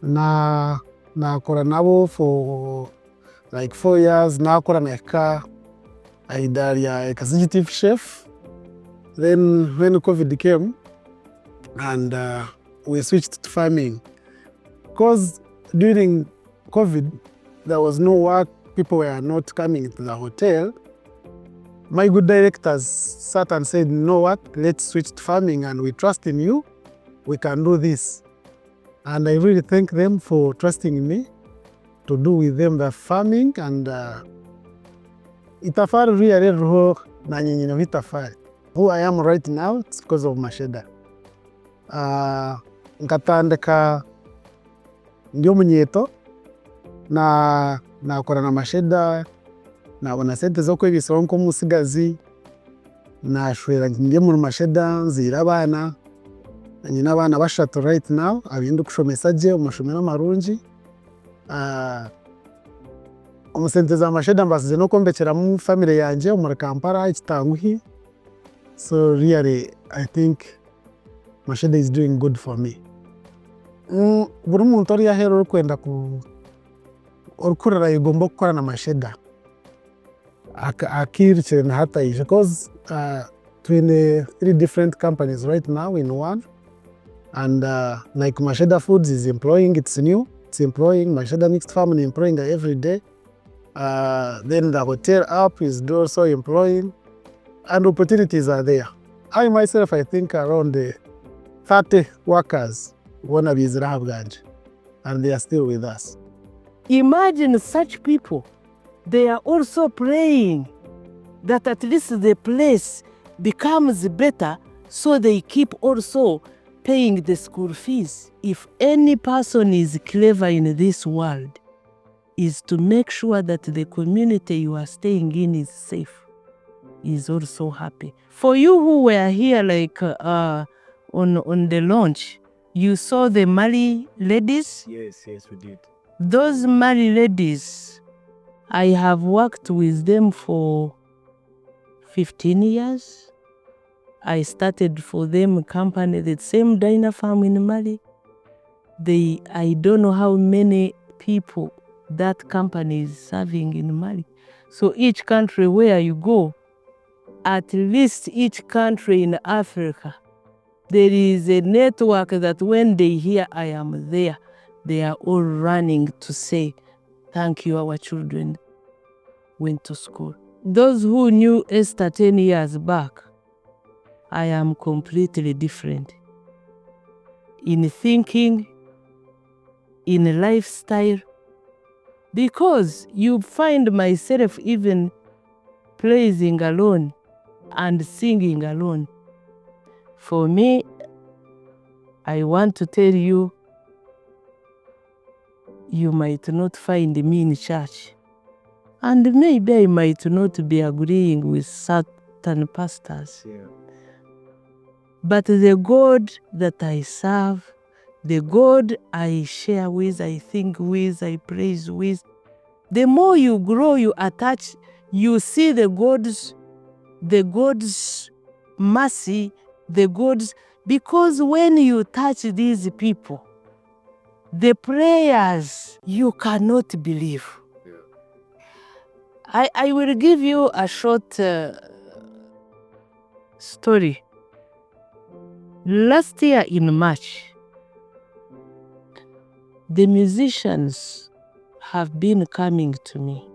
Nakora nabo for like 4 years. Nakora neka aidaria executive chef. Then when COVID came and we switched to farming, because during COVID there was no work, people were not coming into the hotel. My good directors sat and said, you know what, let's switch to farming and we trust in you, we can do this. And I really thank them for trusting in me to do with them the farming, and itafari really roho na nyinyi vitafari. Who I am right now, it's because of Masheda. Nkatandika ndio munyeto na nakora na Masheda nabona sente zo kwebisoro nko musigazi nashwera ngiye mu Masheda nzira abana nyina abana bashatu right now abindi kushomesa je umushomera marungi omusente za Masheda mbasize no kombekera mu family yanje mu Kampala ikitanguhi. So really I think Masheda is doing good for me. Buri muntu ari yahera kwenda ku orukurira igomba gukora na Masheda. akirchen hata ishi because twin 3 different companies right now in one, and like Masheda Foods is employing, it's new, it's employing, Masheda Mixed Family employing every day. Then the hotel app is also employing, and opportunities are there. I myself, I think around 30 workers wanna be Rehabilitation, and they are still with us. Imagine such people, they are also praying that at least the place becomes better, so they keep also paying the school fees. If any person is clever in this world, is to make sure that the community you are staying in is safe, is also happy. For you who were here like on the launch, you saw the Mali ladies? Yes, we did. Those Mali ladies, I have worked with them for 15 years. I started for them a company, the same diner farm in Mali. I don't know how many people that company is serving in Mali. So each country where you go, at least each country in Africa, there is a network that when they hear I am there, they are all running to say, thank you, our children went to school. Those who knew Esther 10 years back, I am completely different. In thinking, in lifestyle, because you find myself even praising alone and singing alone. For me, I want to tell you, you might not find me in church. And maybe I might not be agreeing with certain pastors. Yeah. But the God that I serve, the God I share with, I think with, I praise with, the more you grow, you attach, you see the God's mercy, because when you touch these people, the prayers you cannot believe. Yeah. I will give you a short story. Last year in March, the musicians have been coming to me,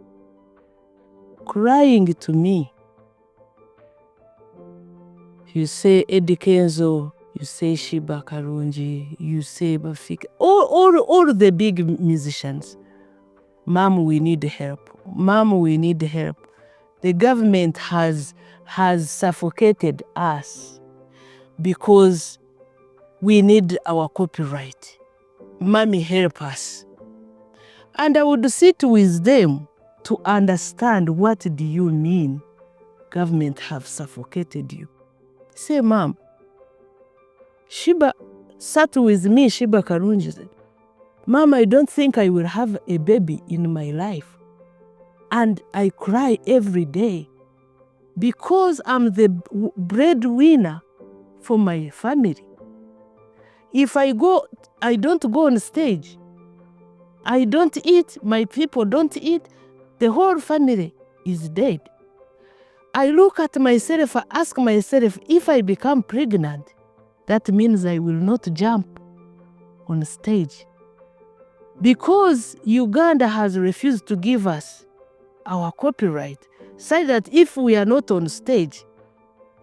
crying to me. You say Eddie Kenzo, you say Shiba Karunji, you say Bafika, all the big musicians. Mom, we need help. Mom, we need help. The government has suffocated us because we need our copyright. Mommy, help us. And I would sit with them to understand, what do you mean government have suffocated you? Say, Mom, Shiba sat with me, Shiba Karunji said, Mom, I don't think I will have a baby in my life. And I cry every day because I'm the breadwinner for my family. If I don't go on stage, I don't eat, my people don't eat, the whole family is dead. I look at myself, I ask myself, if I become pregnant, that means I will not jump on stage. Because Uganda has refused to give us our copyright, so that if we are not on stage,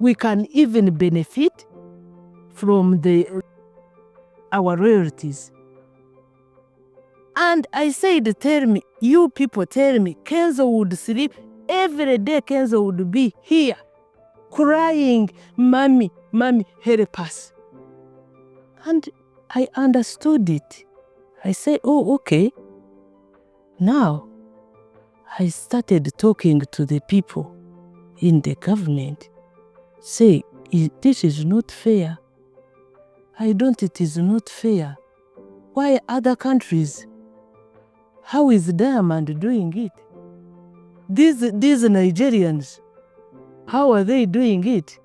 we can even benefit from our royalties. And I said, you people tell me, Kenzo would sleep every day. Kenzo would be here crying, Mommy, Mommy, help us. And I understood it. I said, oh, okay. Now, I started talking to the people in the government. Say, this is not fair. It is not fair. Why other countries? How is Diamond doing it? These Nigerians, how are they doing it?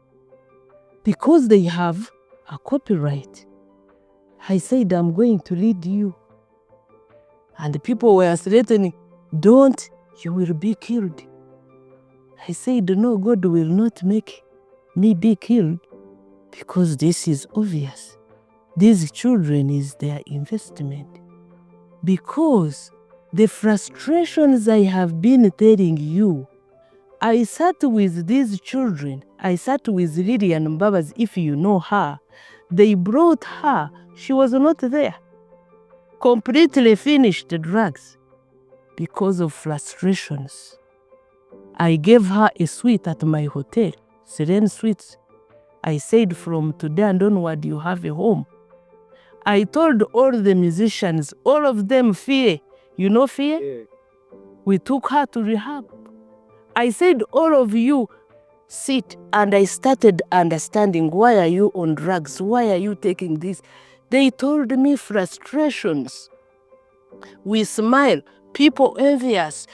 Because they have a copyright. I said, I'm going to lead you. And the people were threatening, don't, you will be killed. I said, no, God will not make me be killed because this is obvious. These children is their investment. Because the frustrations I have been telling you, I sat with these children. I sat with Lillian Mbabas, if you know her. They brought her. She was not there. Completely finished drugs because of frustrations. I gave her a suite at my hotel, Serene Suites. I said, from today and onward, you have a home. I told all the musicians, all of them fear. You know fear? Yeah. We took her to rehab. I said, all of you sit, and I started understanding, why are you on drugs? Why are you taking this? They told me frustrations. We smile. People envy us.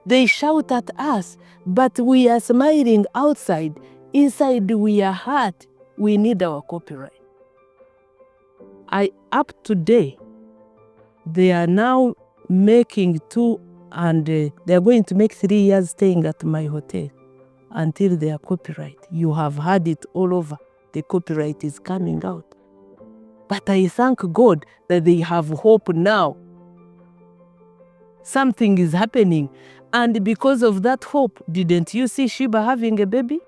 They shout at us, but we are smiling outside. Inside we are hurt. We need our copyright. Up today, they are now making 2 and they are going to make 3 years staying at my hotel until their copyright. You have heard it all over. The copyright is coming out. But I thank God that they have hope now. Something is happening. And because of that hope, didn't you see Sheba having a baby?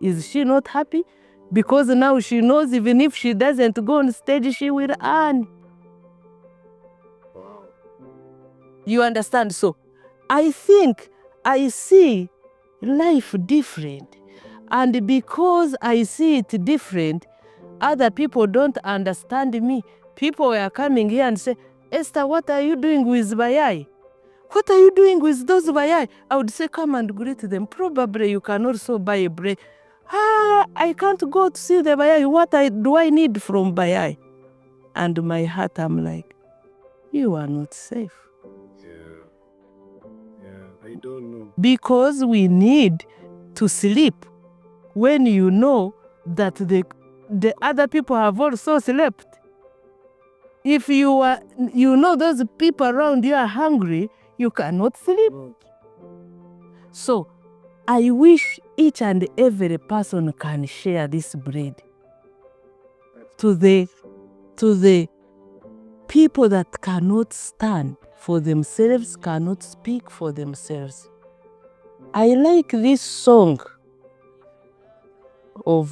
Is she not happy? Because now she knows even if she doesn't go on stage, she will earn. Wow. You understand? So I think I see life different. And because I see it different, other people don't understand me. People are coming here and say, Esther, what are you doing with Bayai? What are you doing with those Bayai? I would say, come and greet them. Probably you can also buy a bread. I can't go to see the Bayai. What do I need from Bayai? And my heart, I'm like, you are not safe. I don't know. Because we need to sleep when you know that the other people have also slept. If you know those people around you are hungry, you cannot sleep. So I wish each and every person can share this bread to the people that cannot stand for themselves, cannot speak for themselves. I like this song of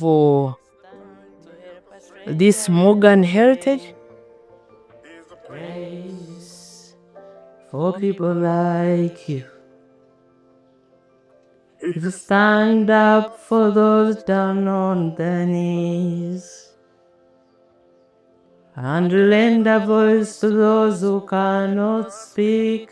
this Morgan Heritage. Praise for people like you. To stand up for those down on their knees and lend a voice to those who cannot speak.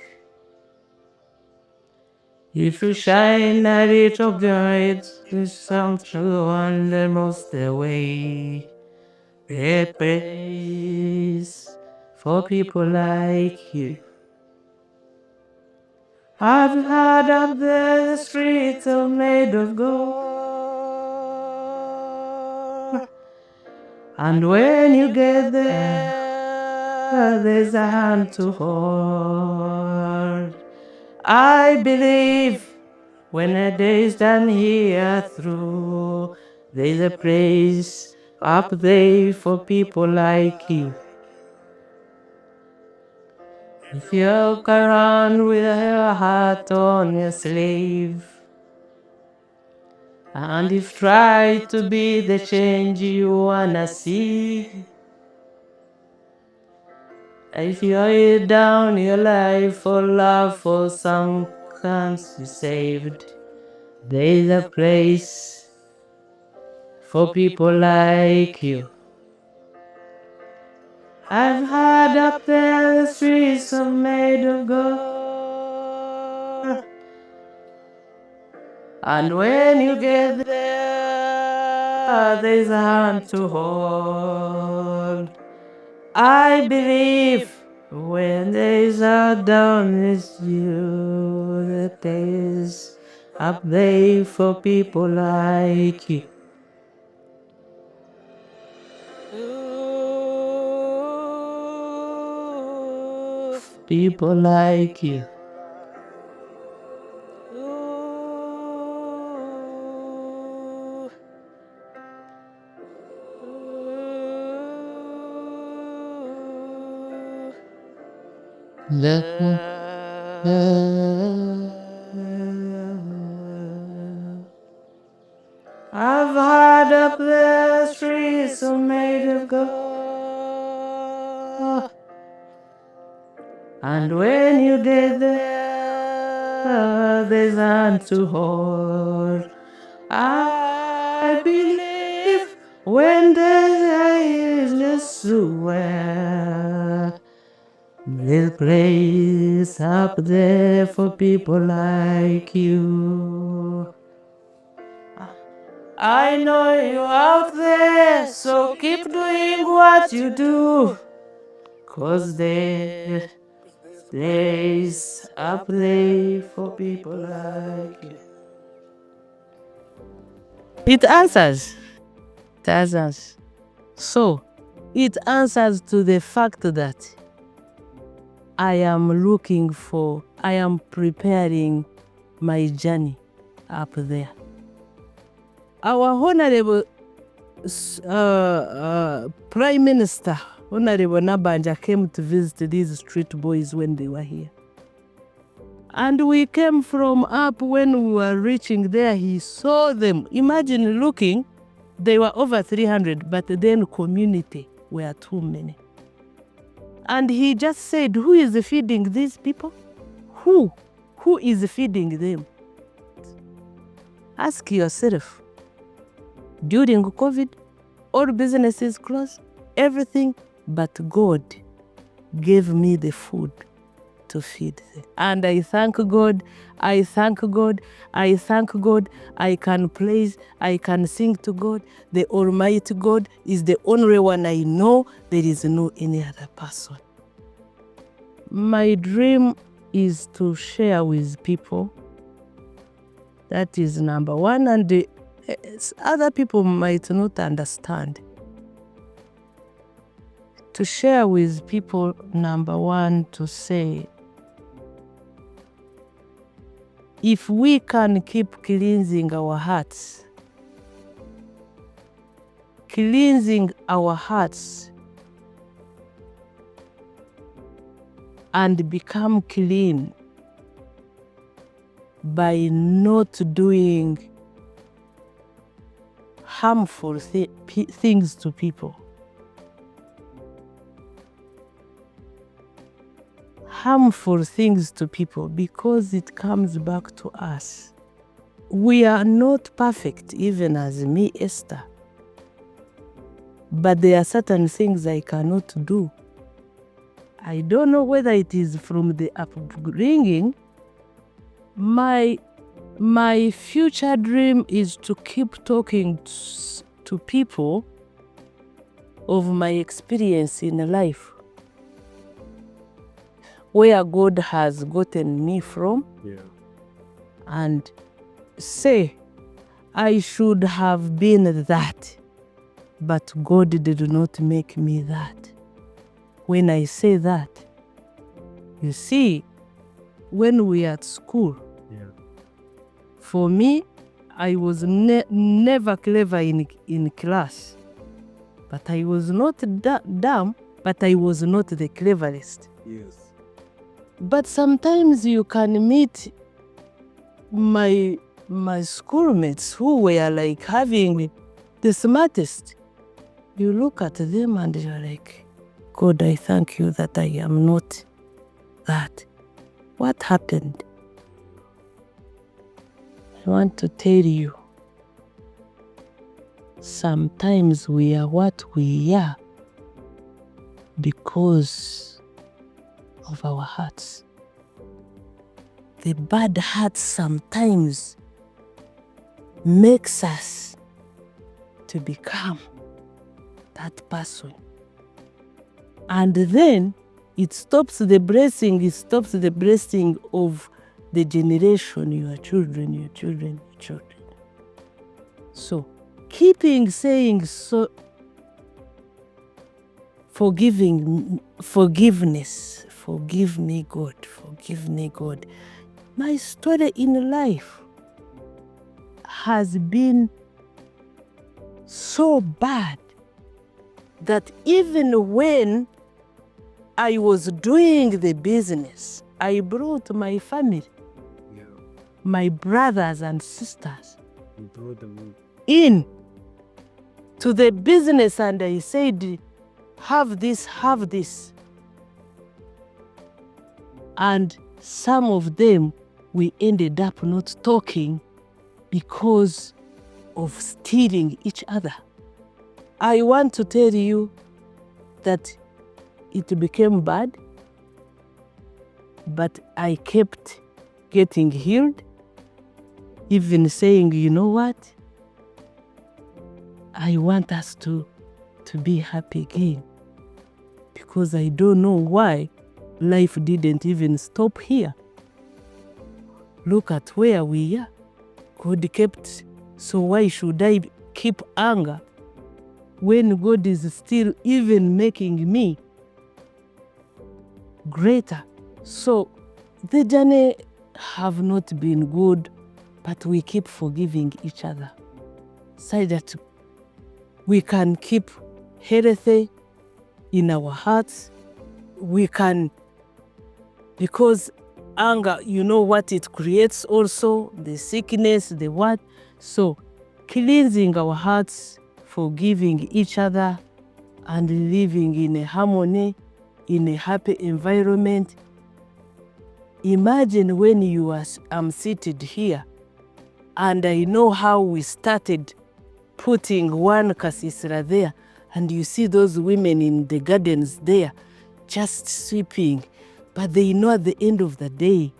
If you shine a little bright, you some true and the most away. Praise for people like you. I've heard up there the streets are made of gold. And when you get there, there's a hand to hold. I believe when a day's done here through, there's a place up there for people like you. If you walk around with your heart on your sleeve, and if try to be the change you wanna see, if you lay down your life for love for some can't be saved, there's a place for people like you. I've heard up there the streets are made of gold, and when you get there, there's a hand to hold. I believe when there's a down, it's you that is up there for people like you. People like you. I've heard up the streets are made of gold, and when you get there, there's none to hold. I believe when there is just swear, there's a place up there for people like you. I know you're out there, so keep doing what you do, 'cause there's place up there for people like you. It answers. It answers. So, it answers to the fact that I am preparing my journey up there. Our Honorable Prime Minister, Honorable Nabanja, came to visit these street boys when they were here. And we came from up when we were reaching there, he saw them. Imagine looking, they were over 300, but then community were too many. And he just said, who is feeding these people? Who is feeding them? Ask yourself. During COVID, all businesses closed, everything, but God gave me the food to feed them. And I thank God, I thank God, I thank God. I can praise, I can sing to God. The Almighty God is the only one I know. There is no any other person. My dream is to share with people. That is number one, and other people might not understand. To share with people, number one, to say, if we can keep cleansing our hearts, and become clean by not doing harmful things to people. Harmful things to people, because it comes back to us. We are not perfect, even as me, Esther. But there are certain things I cannot do. I don't know whether it is from the upbringing. My future dream is to keep talking to people of my experience in life, where God has gotten me from, and say, I should have been that, but God did not make me that. When I say that, you see, when we are at school, for me, I was never clever in class, but I was not dumb, but I was not the cleverest. Yes. But sometimes you can meet my schoolmates who were like having the smartest. You look at them and you're like, God, I thank you that I am not that. What happened? I want to tell you, sometimes we are what we are because of our hearts. The bad heart sometimes makes us to become that person. And then it stops the blessing, of the generation, your children. So, saying so, forgiveness, forgive me God. My story in life has been so bad that even when I was doing the business, I brought my family, my brothers and sisters in to the business, and I said, have this, have this. And some of them, we ended up not talking because of stealing each other. I want to tell you that it became bad, but I kept getting healed, even saying, you know what? I want us to be happy again, because I don't know why life didn't even stop here. Look at where we are. God kept, so why should I keep anger when God is still even making me greater? So the journey have not been good, but we keep forgiving each other so that we can keep healthy in our hearts. We can, because anger, you know what it creates also, the sickness, the what. So cleansing our hearts, forgiving each other, and living in a harmony, in a happy environment. Imagine when you are, I'm seated here, and I know how we started putting one kasisra there, and you see those women in the gardens there, just sweeping. But they know at the end of the day,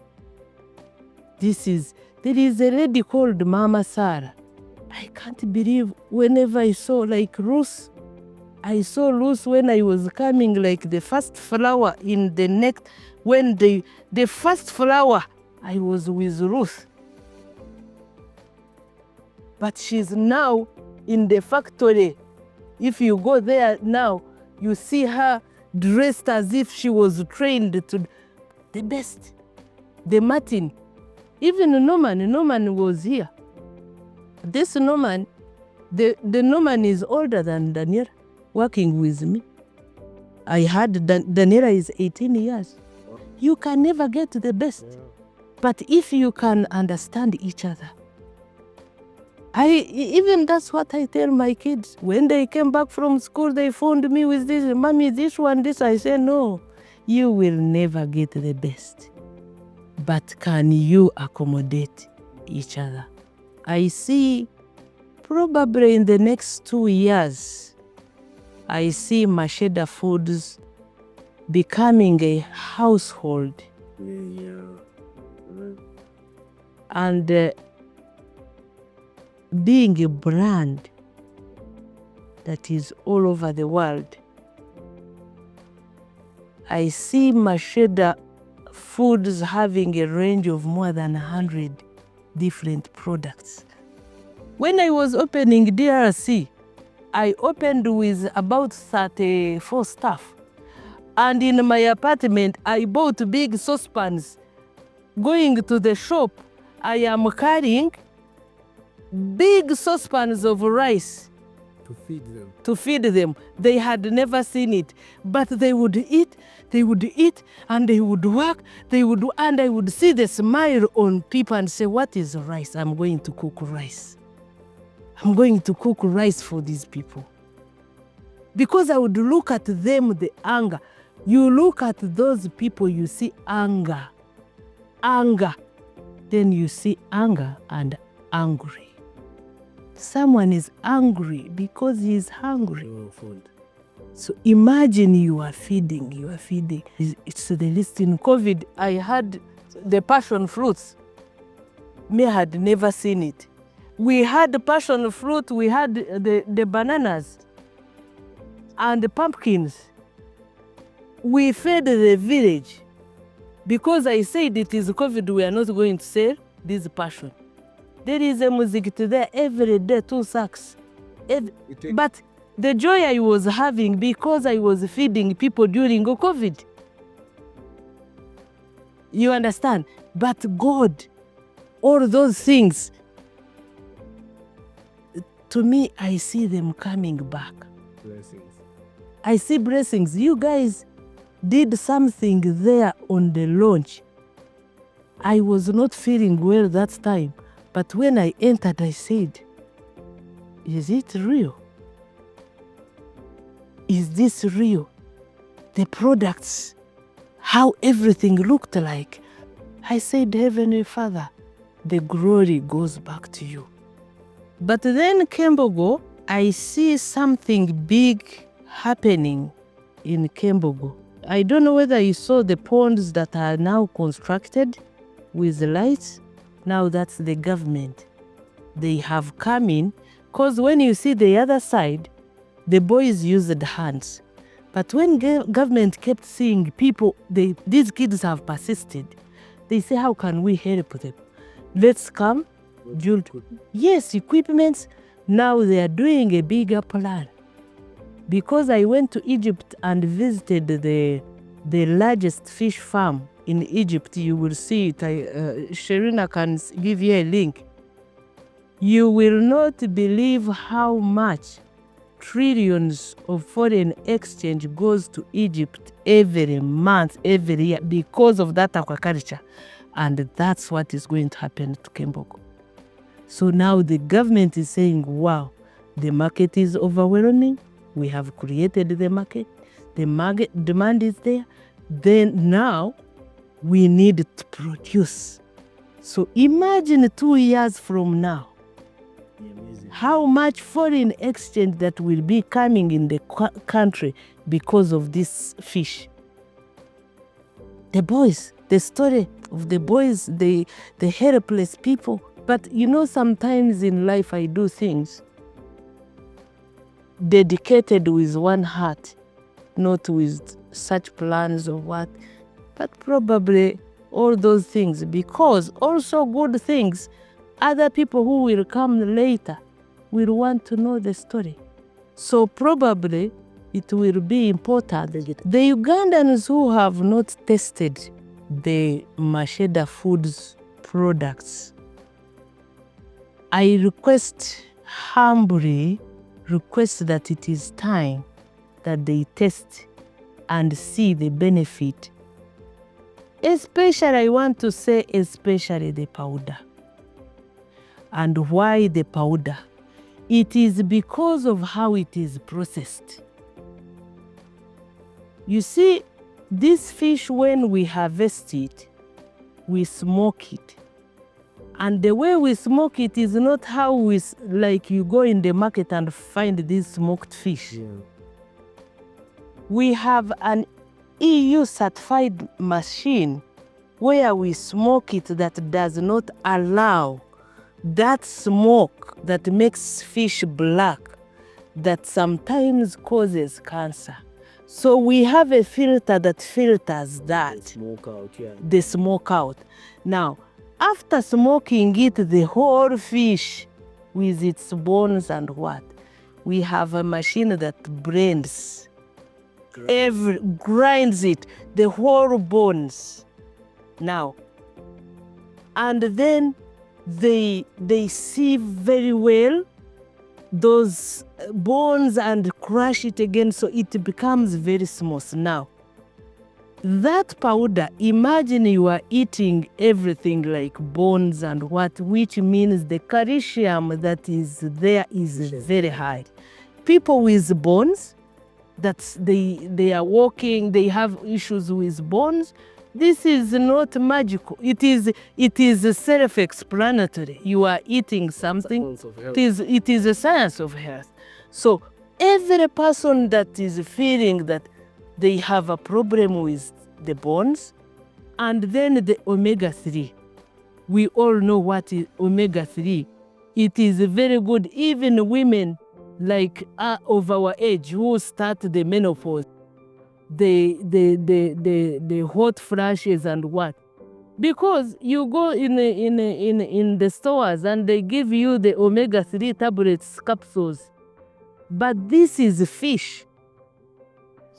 there is a lady called Mama Sarah. I can't believe whenever I saw like Ruth, I saw Ruth when I was coming, like the first flower in the neck, when the first flower, I was with Ruth. But she's now in the factory. If you go there now, you see her dressed as if she was trained to the best. The Martin, even Norman was here. This Norman, the Norman is older than Daniela, working with me. I heard Daniela is 18 years. You can never get the best. But if you can understand each other, even that's what I tell my kids. When they came back from school, they phoned me with this, Mommy, this one, this. I say, no, you will never get the best. But can you accommodate each other? I see probably in the next 2 years, I see Masheda Foods becoming a household. And being a brand that is all over the world. I see Masheda Foods having a range of more than 100 different products. When I was opening DRC, I opened with about 34 staff. And in my apartment, I bought big saucepans. Going to the shop, I am carrying big saucepans of rice to feed them. They had never seen it, but they would eat, and they would work, and I would see the smile on people and say, what is rice? I'm going to cook rice. I'm going to cook rice for these people. Because I would look at them, the anger. You look at those people, you see anger. Then you see anger and angry. Someone is angry because he is hungry. So imagine you are feeding. It's the least. In COVID, I had the passion fruits. Me had never seen it. We had the passion fruit, we had the bananas and the pumpkins. We fed the village. Because I said it is COVID, we are not going to sell this passion. There is a music there every day, 2 sacks. But the joy I was having because I was feeding people during COVID. You understand? But God, all those things, to me, I see them coming back. Blessings. I see blessings. You guys, did something there on the launch. I was not feeling well that time, but when I entered, I said, is it real? Is this real? The products, how everything looked like. I said, Heavenly Father, the glory goes back to you. But then Kembogo, I see something big happening in Kembogo. I don't know whether you saw the ponds that are now constructed with lights. Now that's the government. They have come in, because when you see the other side, the boys used hands. But when government kept seeing people, these kids have persisted. They say, how can we help them? Let's come. Yes, equipment. Now they are doing a bigger plan. Because I went to Egypt and visited the largest fish farm in Egypt, you will see it. Sherina can give you a link. You will not believe how much trillions of foreign exchange goes to Egypt every month, every year, because of that aquaculture. And that's what is going to happen to Kembogo. So now the government is saying, wow, the market is overwhelming. We have created the market. The market demand is there. Then now we need to produce. So imagine 2 years from now, how much foreign exchange that will be coming in the country because of this fish. The boys, the story of the boys, the helpless people. But you know, sometimes in life I do things dedicated with one heart, not with such plans of what, but probably all those things, because also good things, other people who will come later will want to know the story. So probably it will be important. The Ugandans who have not tested the Masheda Foods products, I humbly request that it is time that they test and see the benefit. Especially, I want to say, especially the powder. And why the powder? It is because of how it is processed. You see, this fish, when we harvest it, we smoke it. And the way we smoke it is not how like you go in the market and find this smoked fish. Yeah. We have an EU certified machine where we smoke it that does not allow that smoke that makes fish black, that sometimes causes cancer. So we have a filter that filters that. The smoke out, yeah. The smoke out. Now, after smoking it, the whole fish with its bones and what, we have a machine that grinds it, the whole bones. Now, and then they sieve very well those bones and crush it again, so it becomes very smooth. Now, that powder, imagine you are eating everything like bones and what, which means the calcium that is there is very high. People with bones, that they are walking, they have issues with bones. This is not magical. It is self-explanatory. You are eating something. It is a science of health. So every person that is feeling that they have a problem with the bones, and then the omega-3. We all know what is omega-3. It is very good. Even women like of our age who start the menopause, the hot flashes and what. Because you go in the stores and they give you the omega-3 tablets, capsules. But this is fish,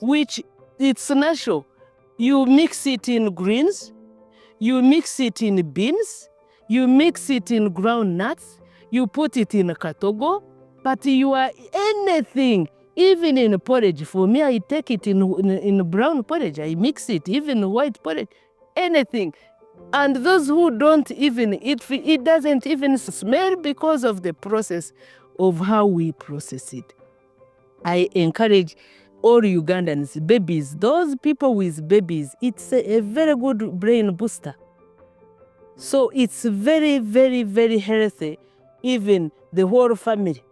which it's natural. You mix it in greens, you mix it in beans, you mix it in ground nuts, you put it in a katogo, but you are anything Even in porridge, for me, I take it in brown porridge. I mix it, even white porridge, anything. And those who don't even eat, it doesn't even smell because of the process of how we process it. I encourage all Ugandans, babies, those people with babies, it's a very good brain booster. So it's very, very, very healthy, even the whole family.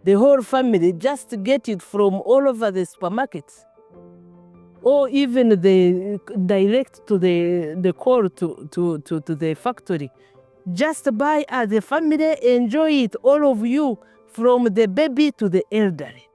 The whole family, just get it from all over the supermarkets. Or even the direct to the core to the factory. Just buy as a family, enjoy it, all of you, from the baby to the elderly.